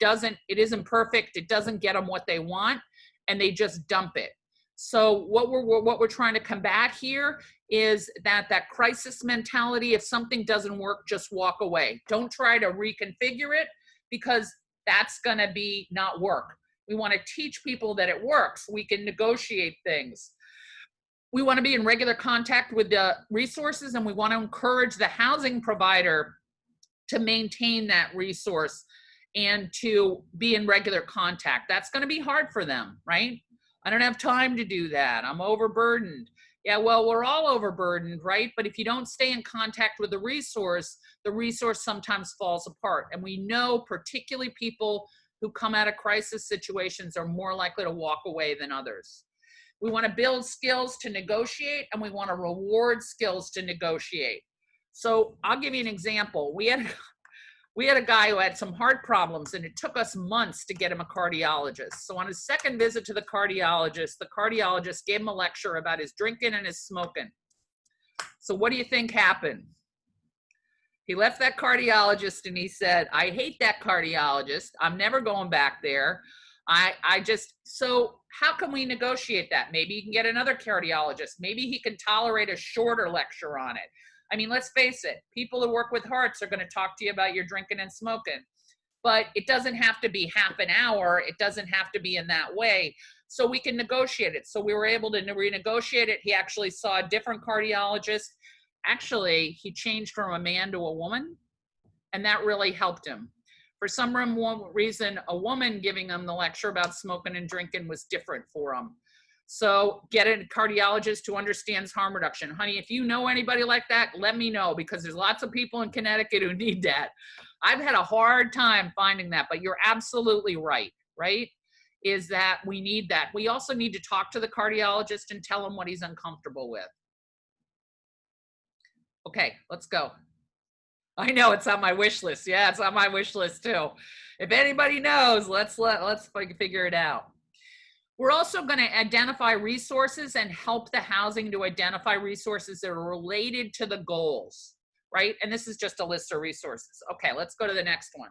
isn't perfect, it doesn't get them what they want, and they just dump it. So what we're trying to combat here is that crisis mentality. If something doesn't work, just walk away. Don't try to reconfigure it, because that's going to be not work. We want to teach people that it works. We can negotiate things. We want to be in regular contact with the resources, and we want to encourage the housing provider to maintain that resource and to be in regular contact. That's going to be hard for them, right? I don't have time to do that. I'm overburdened. Yeah, well, we're all overburdened, right? But if you don't stay in contact with the resource sometimes falls apart. And we know particularly people who come out of crisis situations are more likely to walk away than others. We want to build skills to negotiate, and we want to reward skills to negotiate. So I'll give you an example. We had a guy who had some heart problems, and it took us months to get him a cardiologist. So on his second visit to the cardiologist gave him a lecture about his drinking and his smoking. So what do you think happened? He left that cardiologist and he said, I hate that cardiologist. I'm never going back there. So how can we negotiate that? Maybe you can get another cardiologist. Maybe he can tolerate a shorter lecture on it. I mean, let's face it, people who work with hearts are going to talk to you about your drinking and smoking, but it doesn't have to be half an hour. It doesn't have to be in that way. So we can negotiate it. So we were able to renegotiate it. He actually saw a different cardiologist. Actually, he changed from a man to a woman, and that really helped him. For some reason, a woman giving him the lecture about smoking and drinking was different for him. So get a cardiologist who understands harm reduction. Honey, if you know anybody like that, let me know, because there's lots of people in Connecticut who need that. I've had a hard time finding that, but you're absolutely right, is that we need that. We also need to talk to the cardiologist and tell him what he's uncomfortable with. Okay, let's go. I know it's on my wish list. Yeah, it's on my wish list too. If anybody knows, let's figure it out. We're also going to identify resources and help the housing to identify resources that are related to the goals, right? And this is just a list of resources. Okay, let's go to the next one.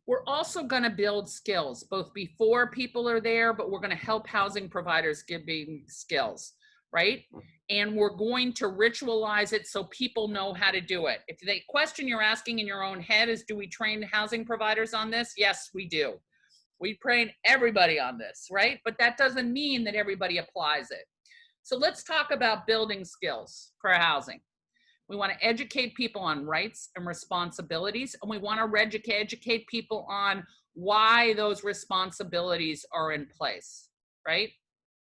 We're also going to build skills, both before people are there, but we're going to help housing providers give skills, right? And we're going to ritualize it so people know how to do it. If the question you're asking in your own head is, do we train housing providers on this? Yes, we do. We train everybody on this, right? But that doesn't mean that everybody applies it. So let's talk about building skills for housing. We want to educate people on rights and responsibilities, and we want to educate people on why those responsibilities are in place, right?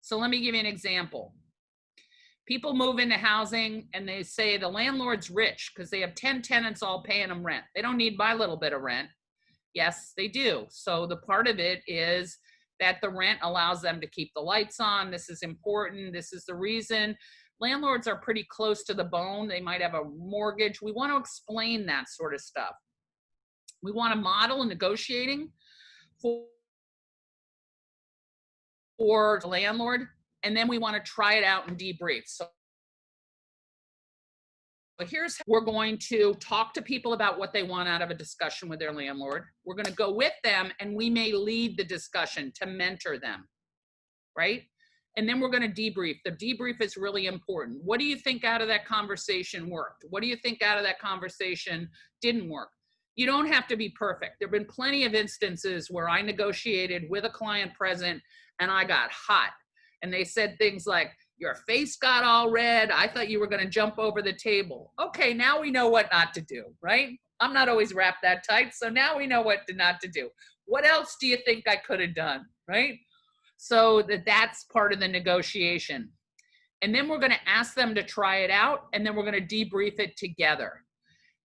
So let me give you an example. People move into housing and they say the landlord's rich because they have 10 tenants all paying them rent. They don't need my little bit of rent. Yes, they do. So the part of it is that the rent allows them to keep the lights on. This is important. This is the reason. Landlords are pretty close to the bone. They might have a mortgage. We want to explain that sort of stuff. We want to model negotiating for the landlord, and then we want to try it out and debrief. So here's how we're going to talk to people about what they want out of a discussion with their landlord. We're going to go with them, and we may lead the discussion to mentor them, right? And then we're going to debrief. The debrief is really important. What do you think out of that conversation worked? What do you think out of that conversation didn't work? You don't have to be perfect. There have been plenty of instances where I negotiated with a client present and I got hot. And they said things like, your face got all red. I thought you were going to jump over the table. Okay, now we know what not to do, right? I'm not always wrapped that tight, so now we know what not to do. What else do you think I could have done, right? So that's part of the negotiation. And then we're going to ask them to try it out, and then we're going to debrief it together.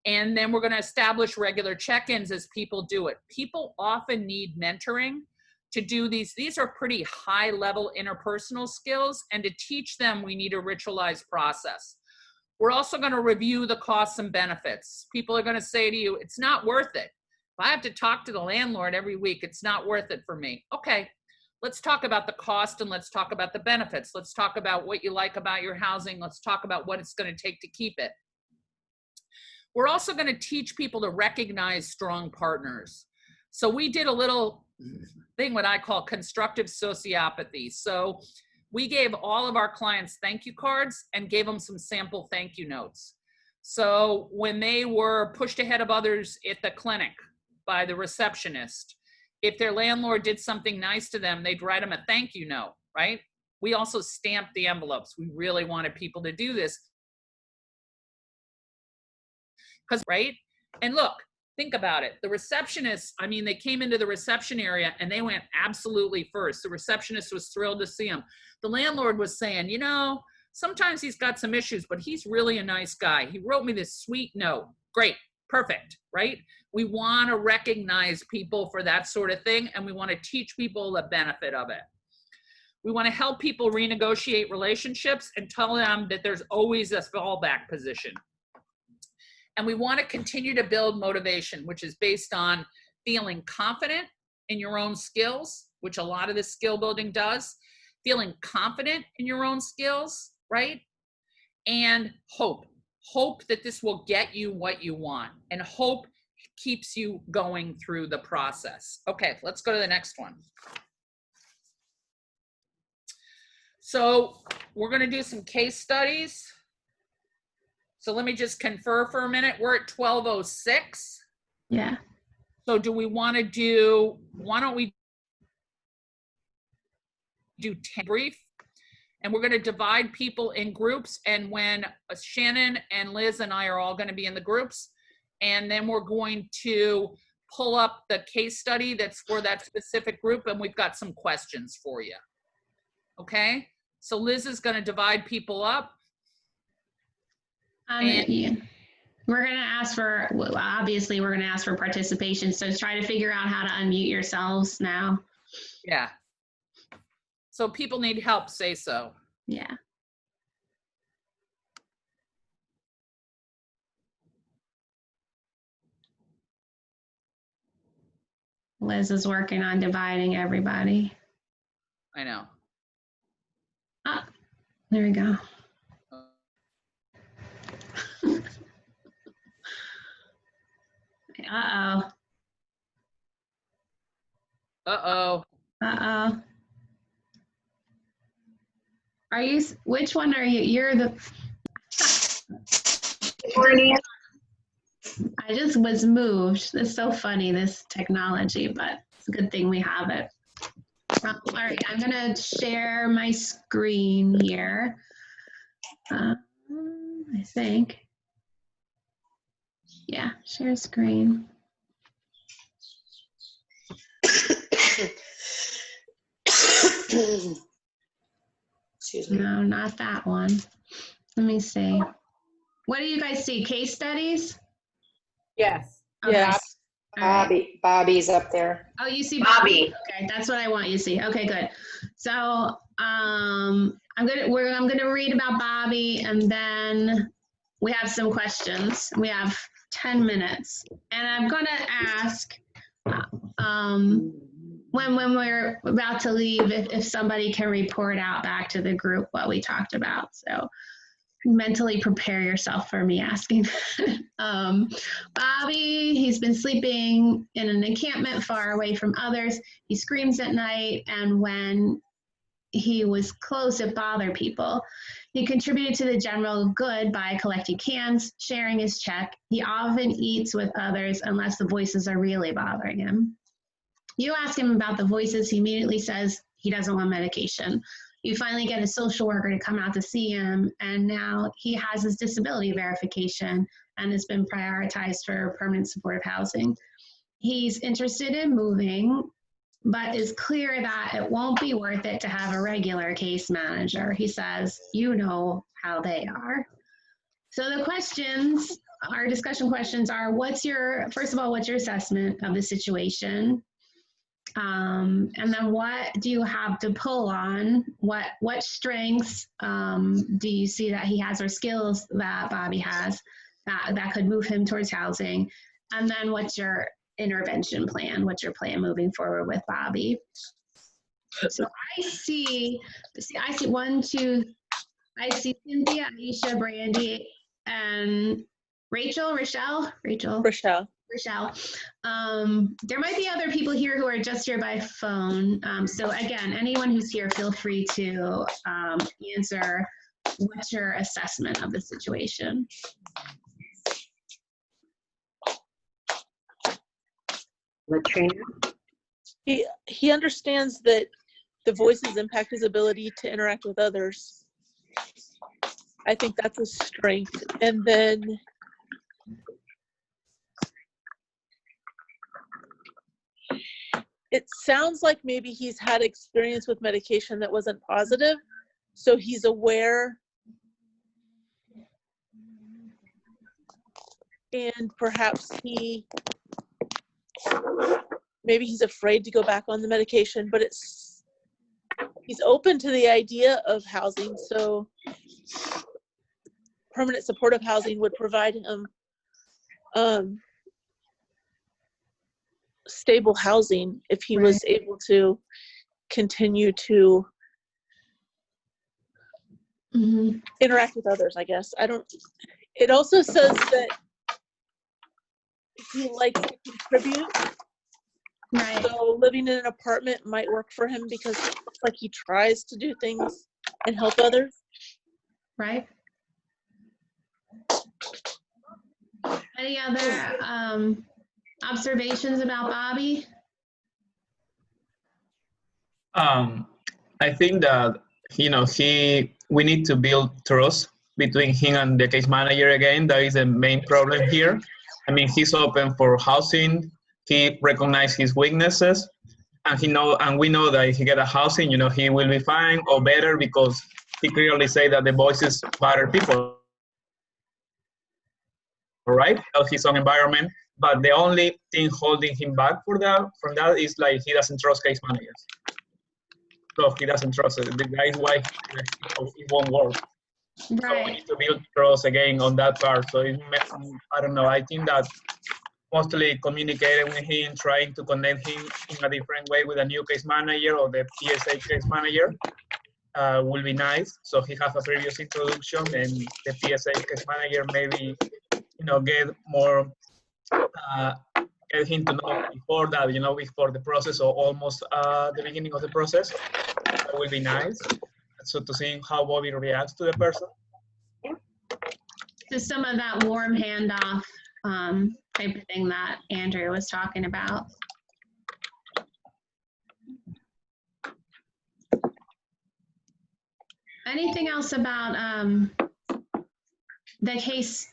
And then we're going to establish regular check-ins as people do it. People often need mentoring to do these. These are pretty high-level interpersonal skills, and to teach them, we need a ritualized process. We're also going to review the costs and benefits. People are going to say to you, it's not worth it. If I have to talk to the landlord every week, it's not worth it for me. Okay. Let's talk about the cost and let's talk about the benefits. Let's talk about what you like about your housing. Let's talk about what it's going to take to keep it. We're also going to teach people to recognize strong partners. So we did a little thing, what I call constructive sociopathy. So we gave all of our clients thank you cards and gave them some sample thank you notes. So when they were pushed ahead of others at the clinic by the receptionist, if their landlord did something nice to them, they'd write them a thank you note, right? We also stamped the envelopes. We really wanted people to do this. Because, right? And look, think about it. The receptionist, I mean, they came into the reception area and they went absolutely first. The receptionist was thrilled to see them. The landlord was saying, you know, sometimes he's got some issues, but he's really a nice guy. He wrote me this sweet note. Great. Perfect, right? We want to recognize people for that sort of thing, and we want to teach people the benefit of it. We want to help people renegotiate relationships and tell them that there's always a fallback position. And we want to continue to build motivation, which is based on feeling confident in your own skills, which a lot of this skill building does, feeling confident in your own skills, right? And hope. Hope that this will get you what you want, and hope keeps you going through the process. Okay, let's go to the next one. So we're going to do some case studies. So let me just confer for a minute. We're at 12:06. Yeah. So do we want to do, why don't we do 10 brief? And we're going to divide people in groups. And when Shannon and Liz and I are all going to be in the groups, and then we're going to pull up the case study that's for that specific group, and we've got some questions for you. Okay? So Liz is going to divide people up. Yeah. We're going to ask for, obviously, we're going to ask for participation. So try to figure out how to unmute yourselves now. Yeah. So people need help, say so. Yeah. Liz is working on dividing everybody. I know. Ah, there we go. Uh-oh. Uh-oh. Uh-oh. Are you, which one are you? You're the, Morning. I just was moved. It's so funny, this technology, but it's a good thing we have it. All right, I'm gonna share my screen here. I think. Yeah, share screen. Excuse me. No, not that one. Let me see. What do you guys see? Case studies? Yes. Okay. Yes. All right. Bobby's up there. Oh, you see Bobby. Bobby? Okay, that's what I want you to see. Okay, good. So I'm gonna read about Bobby, and then we have some questions. We have 10 minutes, and I'm gonna ask when we're about to leave if somebody can report out back to the group what we talked about. So mentally prepare yourself for me asking. Bobby, he's been sleeping in an encampment far away from others. He screams at night, and when he was close, it bothered people. He contributed to the general good by collecting cans, sharing his check. He often eats with others unless the voices are really bothering him. You ask him about the voices, he immediately says he doesn't want medication. You finally get a social worker to come out to see him, and now he has his disability verification and has been prioritized for permanent supportive housing. He's interested in moving, but is clear that it won't be worth it to have a regular case manager. He says, you know how they are. So the questions, our discussion questions are, first of all, what's your assessment of the situation? And then what do you have to pull on? What strengths do you see that he has, or skills that Bobby has that could move him towards housing? And then what's your intervention plan? What's your plan moving forward with Bobby? So I see Cynthia, Aisha, Brandy, and Rochelle. There might be other people here who are just here by phone. So again, anyone who's here, feel free to answer what's your assessment of the situation. Latrina. He understands that the voices impact his ability to interact with others. I think that's a strength. And then it sounds like maybe he's had experience with medication that wasn't positive, so he's aware, and perhaps he's afraid to go back on the medication, but he's open to the idea of housing. So permanent supportive housing would provide him stable housing if he was able to continue to interact with others, I guess. It also says that he likes to contribute. Right. So living in an apartment might work for him because it looks like he tries to do things and help others. Right. Any other observations about Bobby? I think that we need to build trust between him and the case manager again. That is the main problem here. I mean, he's open for housing. He recognizes his weaknesses, and we know that if he get a housing, he will be fine or better because he clearly say that the voices bother people, right? Of his own environment. But the only thing holding him back from that is like he doesn't trust case managers. So he doesn't trust it. The guy is why it won't work. Right. So we need to build trust again on that part. So I don't know. I think that mostly communicating with him, trying to connect him in a different way with a new case manager or the PSA case manager will be nice. So he has a previous introduction, and the PSA case manager maybe, get more, get him to know before that, before the process or almost the beginning of the process. That will be nice. So to see how Bobby reacts to the person. So some of that warm handoff type of thing that Andrew was talking about. Anything else about the case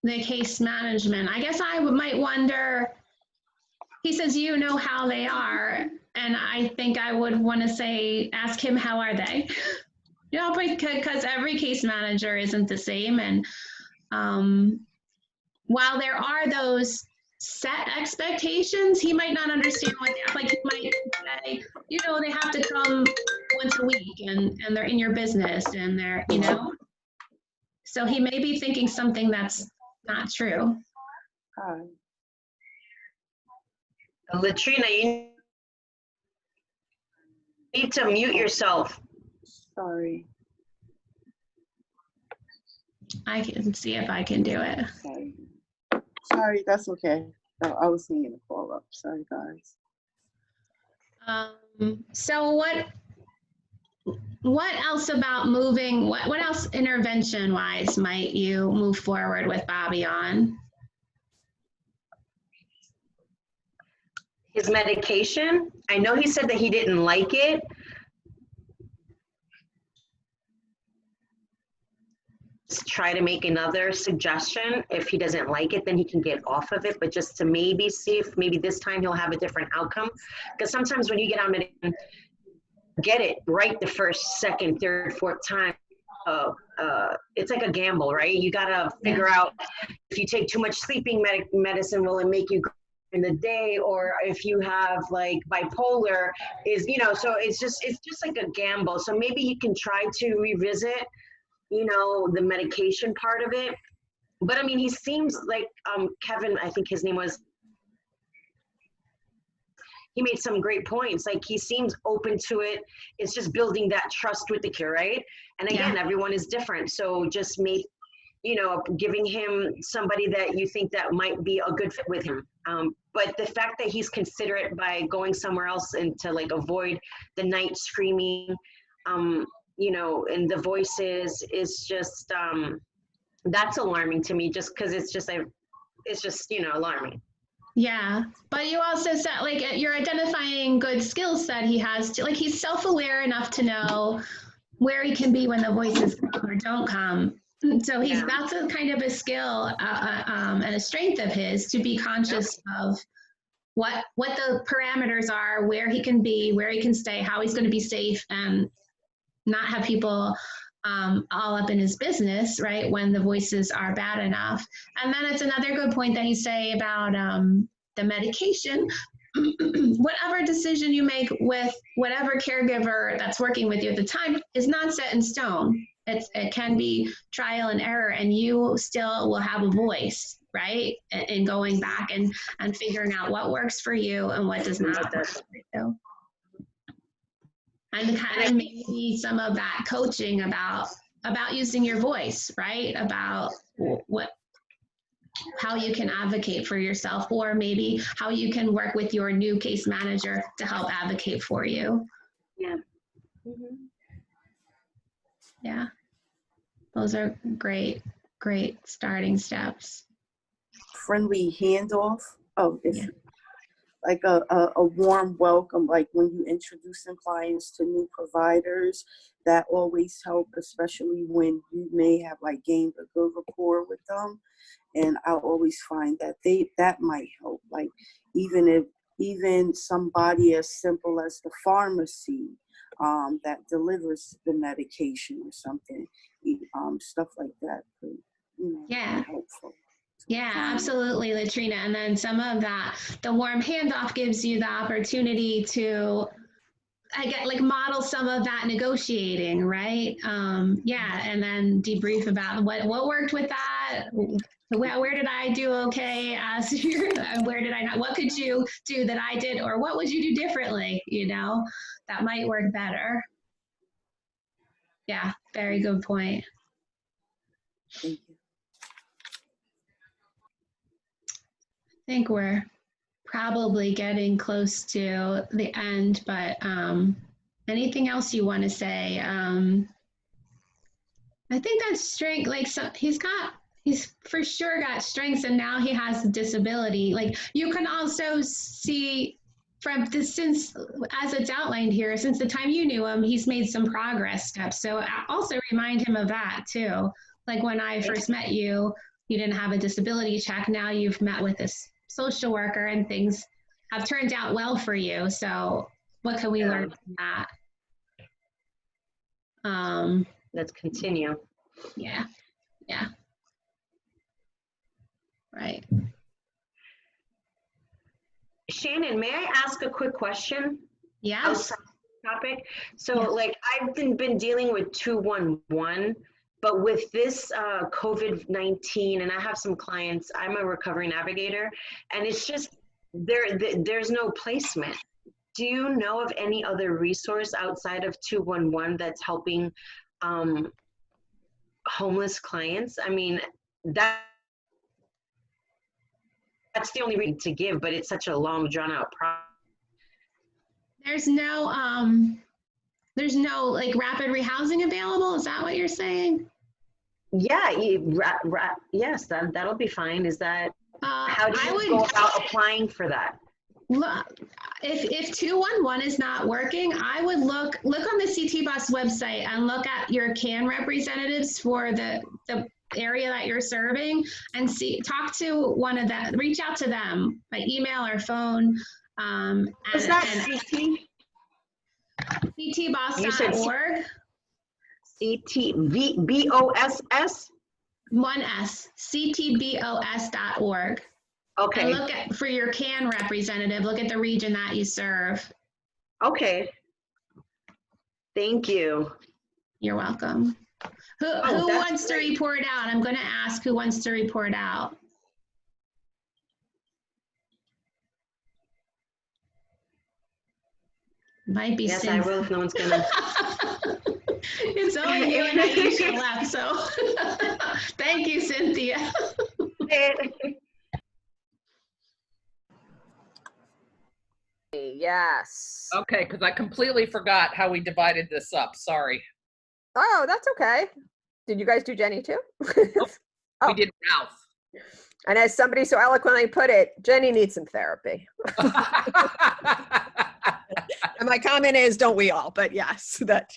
management? I guess I might wonder, he says, how they are. And I think I would want to say, ask him, how are they? Because every case manager isn't the same. And while there are those set expectations, he might not understand what he might say, they have to come once a week and they're in your business and they're, so he may be thinking something that's not true. Latrina, you need to mute yourself. Sorry. I can see if I can do it. Sorry, that's okay. No, I was seeing a call up. Sorry, guys. So what else about moving, what else intervention wise might you move forward with Bobby on? His medication, I know he said that he didn't like it. Try to make another suggestion. If he doesn't like it, then he can get off of it, but just to maybe see if maybe this time he'll have a different outcome. Because sometimes when you get on medication, get it right the first, second, third, fourth time. It's like a gamble, right? You gotta figure out if you take too much sleeping medicine, will it make you go in the day? Or if you have like bipolar, so it's just like a gamble. So maybe you can try to revisit the medication part of it. But I mean, he seems like Kevin, I think his name was, he made some great points. Like he seems open to it. It's just building that trust with the kid, right? And again, everyone is different. So just giving him somebody that you think that might be a good fit with him. But the fact that he's considerate by going somewhere else and to like avoid the night screaming, and the voices is just, that's alarming to me, just because it's just alarming. Yeah, but you also said like you're identifying good skills that he has to, like he's self-aware enough to know where he can be when the voices come or don't come. So that's a kind of a skill and a strength of his, to be conscious of what the parameters are, where he can be, where he can stay, how he's going to be safe, and not have people all up in his business, right, when the voices are bad enough. And then it's another good point that you say about the medication. Whatever decision you make with whatever caregiver that's working with you at the time is not set in stone. It can be trial and error, and you still will have a voice, right, in going back and figuring out what works for you and what does not work for you. And kind of maybe some of that coaching about using your voice, right? About how you can advocate for yourself, or maybe how you can work with your new case manager to help advocate for you. Yeah. Yeah. Those are great starting steps. Friendly handoff. Like a warm welcome, like when you introducing clients to new providers, that always help, especially when you may have like gained a good rapport with them. And I always find that that might help. Like even somebody as simple as the pharmacy that delivers the medication or something, stuff like that could, be helpful. Yeah, absolutely, Latrina. And then some of that, the warm handoff gives you the opportunity to, model some of that negotiating, right? And then debrief about what worked with that, where did I do okay as your, where did I not, what could you do that I did, or what would you do differently, you know, that might work better. Yeah, very good point. Thank you. I think we're probably getting close to the end, but anything else you want to say? I think that's strength, like, so he's for sure got strengths, and now he has a disability. Like, you can also see from this, since, as it's outlined here, since the time you knew him, he's made some progress steps. So also remind him of that too. Like, when I first met you, you didn't have a disability check. Now you've met with this social worker and things have turned out well for you. So what can we learn from that? Let's continue. Yeah. Right. Shannon, may I ask a quick question? Yes. Outside the topic. So Yes. like I've been dealing with 211, but with this COVID-19, and I have some clients, I'm a recovery navigator, and it's just, there's no placement. Do you know of any other resource outside of 211 that's helping homeless clients? I mean, that's the only reason to give, but it's such a long, drawn out process. There's no like rapid rehousing available. Is that what you're saying? Yeah, yes, that'll be fine. Is that, how do I you would go about applying for that? look, if 211 is not working, I would look on the CT Bus website and look at your CAN representatives for the area that you're serving, and talk to one of them, reach out to them by email or phone. Is that CT? ctboss.org. CTBOSS? One S, ctbos.org. Okay. And look for your CAN representative, look at the region that you serve. Okay. Thank you. You're welcome. Who wants to report out? I'm going to ask who wants to report out. Might be Yes, I will if no one's gonna. It's only you and Aisha left, so thank you, Cynthia. Yes. Okay, because I completely forgot how we divided this up. Sorry. Oh, that's okay. Did you guys do Jenny too? We did Ralph. And as somebody so eloquently put it, Jenny needs some therapy. And my comment is, don't we all? But yes, that.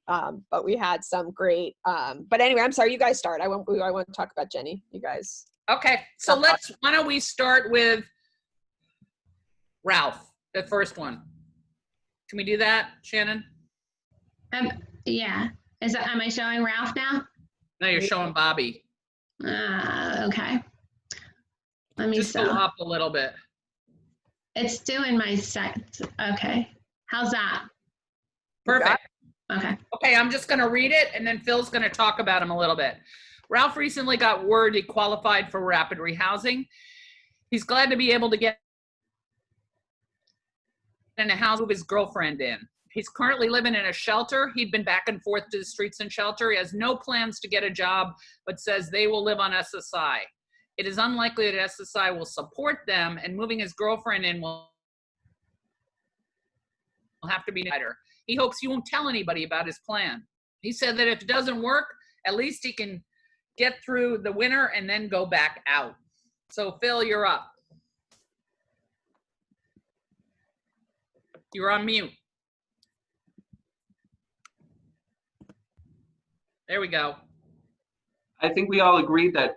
But we had some great. But anyway, I'm sorry. You guys start. I want to talk about Jenny. You guys. Okay, so why don't we start with Ralph, the first one. Can we do that, Shannon? Yeah. Am I showing Ralph now? No, you're showing Bobby. Okay. Let me just go up a little bit. It's doing my set. Okay. How's that? Perfect. Okay. Okay, I'm just going to read it, and then Phil's going to talk about him a little bit. Ralph recently got word he qualified for rapid rehousing. He's glad to be able to get in a house with his girlfriend in. He's currently living in a shelter. He'd been back and forth to the streets and shelter. He has no plans to get a job, but says they will live on SSI. It is unlikely that SSI will support them, and moving his girlfriend in will have to be better. He hopes he won't tell anybody about his plan. He said that if it doesn't work, at least he can get through the winter and then go back out. So Phil, you're up. You're on mute. There we go. I think we all agreed that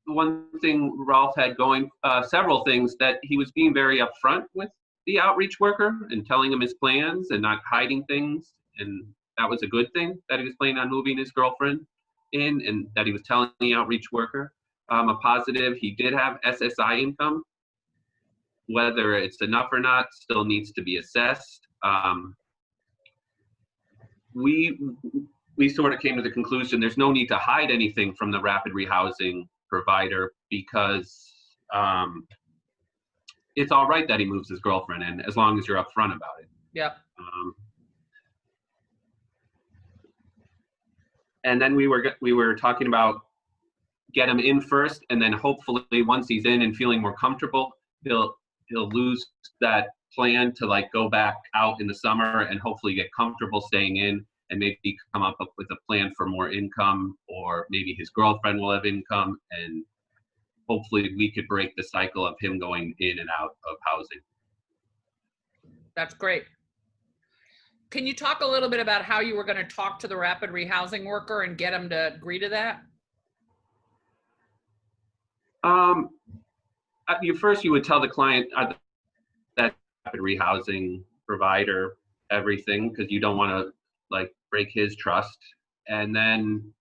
one thing Ralph had going, several things, that he was being very upfront with the outreach worker and telling him his plans and not hiding things. And that was a good thing, that he was planning on moving his girlfriend in, and that he was telling the outreach worker. A positive, he did have SSI income. Whether it's enough or not still needs to be assessed. We sort of came to the conclusion there's no need to hide anything from the rapid rehousing provider because it's all right that he moves his girlfriend in as long as you're upfront about it. Yep. And then we were talking about get him in first, and then hopefully once he's in and feeling more comfortable, he'll lose that plan to like go back out in the summer and hopefully get comfortable staying in and maybe come up with a plan for more income, or maybe his girlfriend will have income, and hopefully we could break the cycle of him going in and out of housing. That's great. Can you talk a little bit about how you were going to talk to the rapid rehousing worker and get him to agree to that? You would tell the client that rapid rehousing provider everything, because you don't want to like break his trust, and then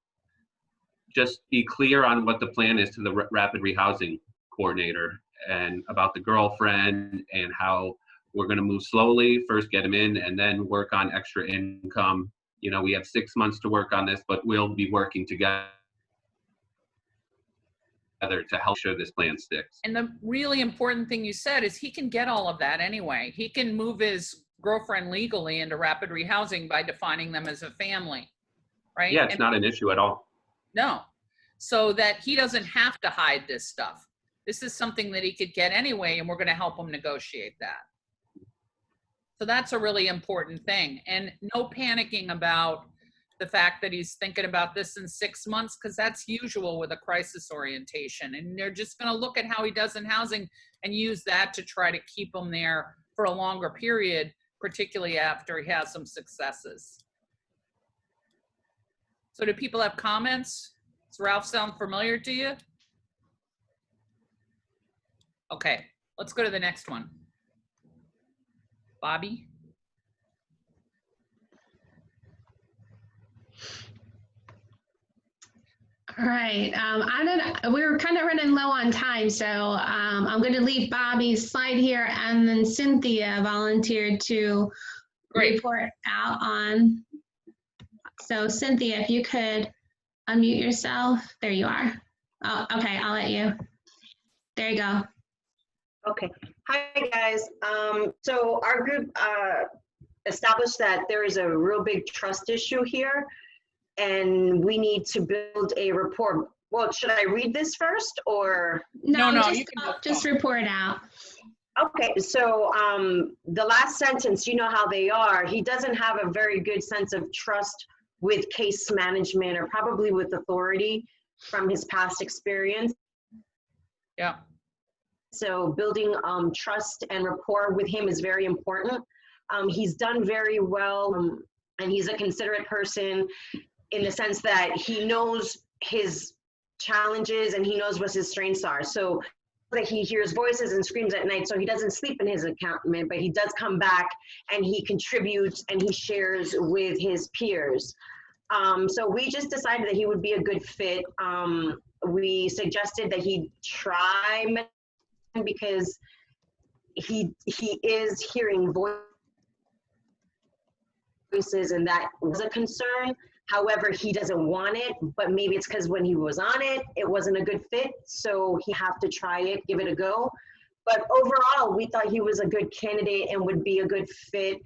just be clear on what the plan is to the rapid rehousing coordinator and about the girlfriend and how we're going to move slowly, first get him in and then work on extra income. You know, we have 6 months to work on this, but we'll be working together to help sure this plan sticks. And the really important thing you said is he can get all of that anyway. He can move his girlfriend legally into rapid rehousing by defining them as a family, right? Yeah, it's not an issue at all. No. So that he doesn't have to hide this stuff. This is something that he could get anyway, and we're going to help him negotiate that. So that's a really important thing. And no panicking about the fact that he's thinking about this in 6 months, because that's usual with a crisis orientation. And they're just going to look at how he does in housing and use that to try to keep him there for a longer period, particularly after he has some successes. So do people have comments? Does Ralph sound familiar to you? Okay, let's go to the next one. Bobby? All right, we were kind of running low on time, so I'm going to leave Bobby's slide here, and then Cynthia volunteered to report out on. So Cynthia, if you could unmute yourself. There you are. Oh, okay, I'll let you. There you go. Okay. Hi, guys. So our group established that there is a real big trust issue here, and we need to build a rapport. Well, should I read this first, or? No, just report out. Okay, so the last sentence, you know how they are. He doesn't have a very good sense of trust with case management, or probably with authority from his past experience. Yeah. So building trust and rapport with him is very important. He's done very well, and he's a considerate person in the sense that he knows his challenges and he knows what his strengths are. So that he hears voices and screams at night, so he doesn't sleep in his encampment, but he does come back and he contributes and he shares with his peers. So we just decided that he would be a good fit. We suggested that he try, because he is hearing voices, and that was a concern. However, he doesn't want it, but maybe it's because when he was on it, it wasn't a good fit. So he have to try it, give it a go. But overall, we thought he was a good candidate and would be a good fit,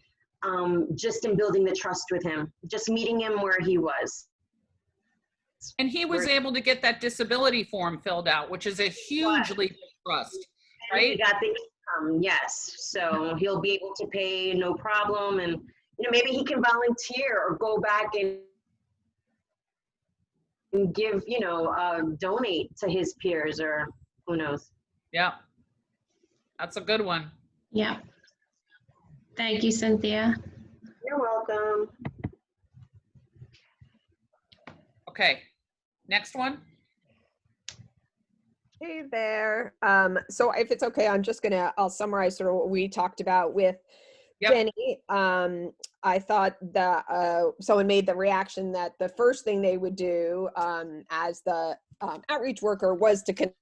just in building the trust with him, just meeting him where he was. And he was able to get that disability form filled out, which is a hugely big trust, right? He got the income, yes. So he'll be able to pay no problem. And, you know, maybe he can volunteer or go back and give, you know, donate to his peers, or who knows. Yeah, that's a good one. Yeah. Thank you, Cynthia. You're welcome. Okay, next one. Hey there. So if it's okay, I'll summarize sort of what we talked about with Jenny. I thought that someone made the reaction that the first thing they would do as the outreach worker was to connect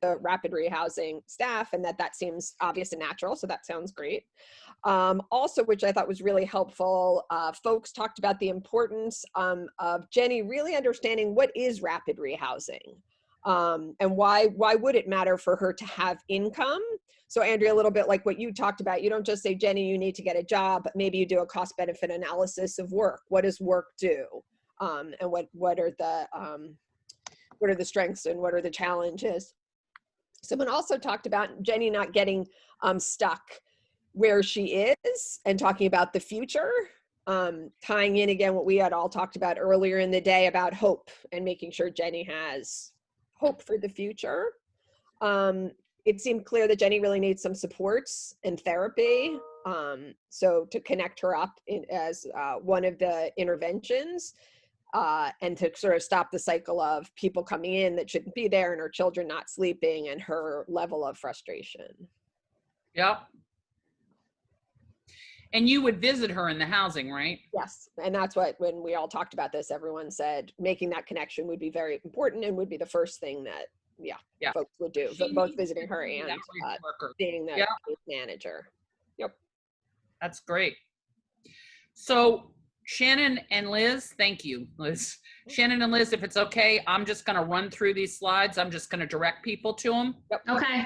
the rapid rehousing staff, and that seems obvious and natural. So that sounds great. Also, which I thought was really helpful, folks talked about the importance of Jenny really understanding what is rapid rehousing. And why would it matter for her to have income? So Andrea, a little bit like what you talked about, you don't just say, Jenny, you need to get a job, but maybe you do a cost benefit analysis of work. What does work do? And what are the strengths and what are the challenges? Someone also talked about Jenny not getting stuck where she is and talking about the future, tying in again what we had all talked about earlier in the day about hope and making sure Jenny has hope for the future. It seemed clear that Jenny really needs some supports and therapy. So to connect her up as one of the interventions, and to sort of stop the cycle of people coming in that shouldn't be there and her children not sleeping and her level of frustration. Yep. And you would visit her in the housing, right? Yes. And that's what, when we all talked about this, everyone said making that connection would be very important and would be the first thing that, folks would do, both visiting her and seeing the case manager. Yep. That's great. So Shannon and Liz, thank you, Liz. Shannon and Liz, if it's okay, I'm just going to run through these slides. I'm just going to direct people to them. Yep. Okay.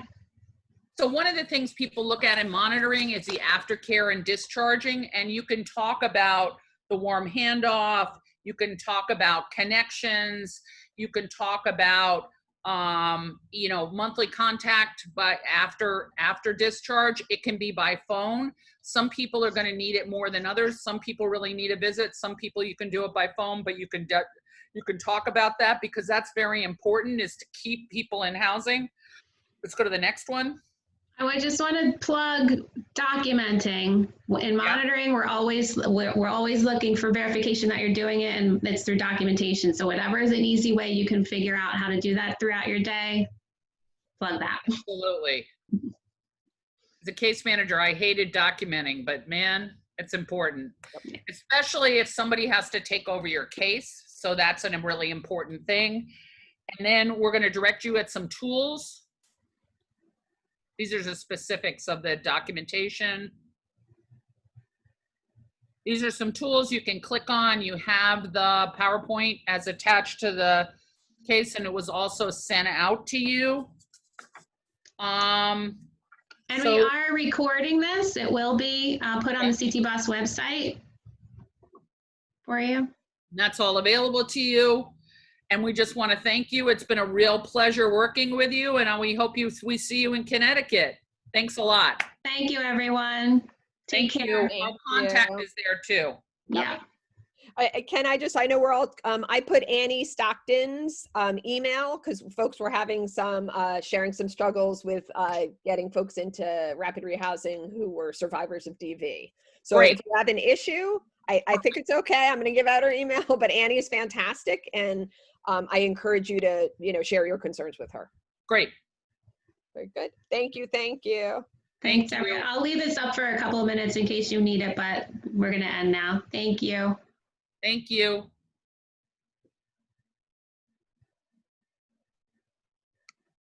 So one of the things people look at in monitoring is the aftercare and discharging, and you can talk about the warm handoff, you can talk about connections, you can talk about monthly contact, but after discharge, it can be by phone. Some people are going to need it more than others. Some people really need a visit. Some people you can do it by phone, but you can talk about that because that's very important, is to keep people in housing. Let's go to the next one. I just want to plug documenting. In monitoring, we're always looking for verification that you're doing it, and it's through documentation. So whatever is an easy way you can figure out how to do that throughout your day, plug that. Absolutely. As a case manager, I hated documenting, but man, it's important, especially if somebody has to take over your case. So that's a really important thing. And then we're going to direct you at some tools. These are the specifics of the documentation. These are some tools you can click on. You have the PowerPoint as attached to the case, and it was also sent out to you. And we are recording this. It will be put on the CT Bus website for you. That's all available to you. And we just want to thank you. It's been a real pleasure working with you, and we hope we see you in Connecticut. Thanks a lot. Thank you, everyone. Take care. Our contact is there too. Yeah. I know we're all, I put Annie Stockton's email because folks were having some, sharing some struggles with getting folks into rapid rehousing who were survivors of DV. So Great. if you have an issue, I think it's okay. I'm going to give out her email, but Annie is fantastic. And I encourage you to, share your concerns with her. Great. Very good. Thank you. Thank you. Thanks, everyone. I'll leave this up for a couple of minutes in case you need it, but we're going to end now. Thank you. Thank you.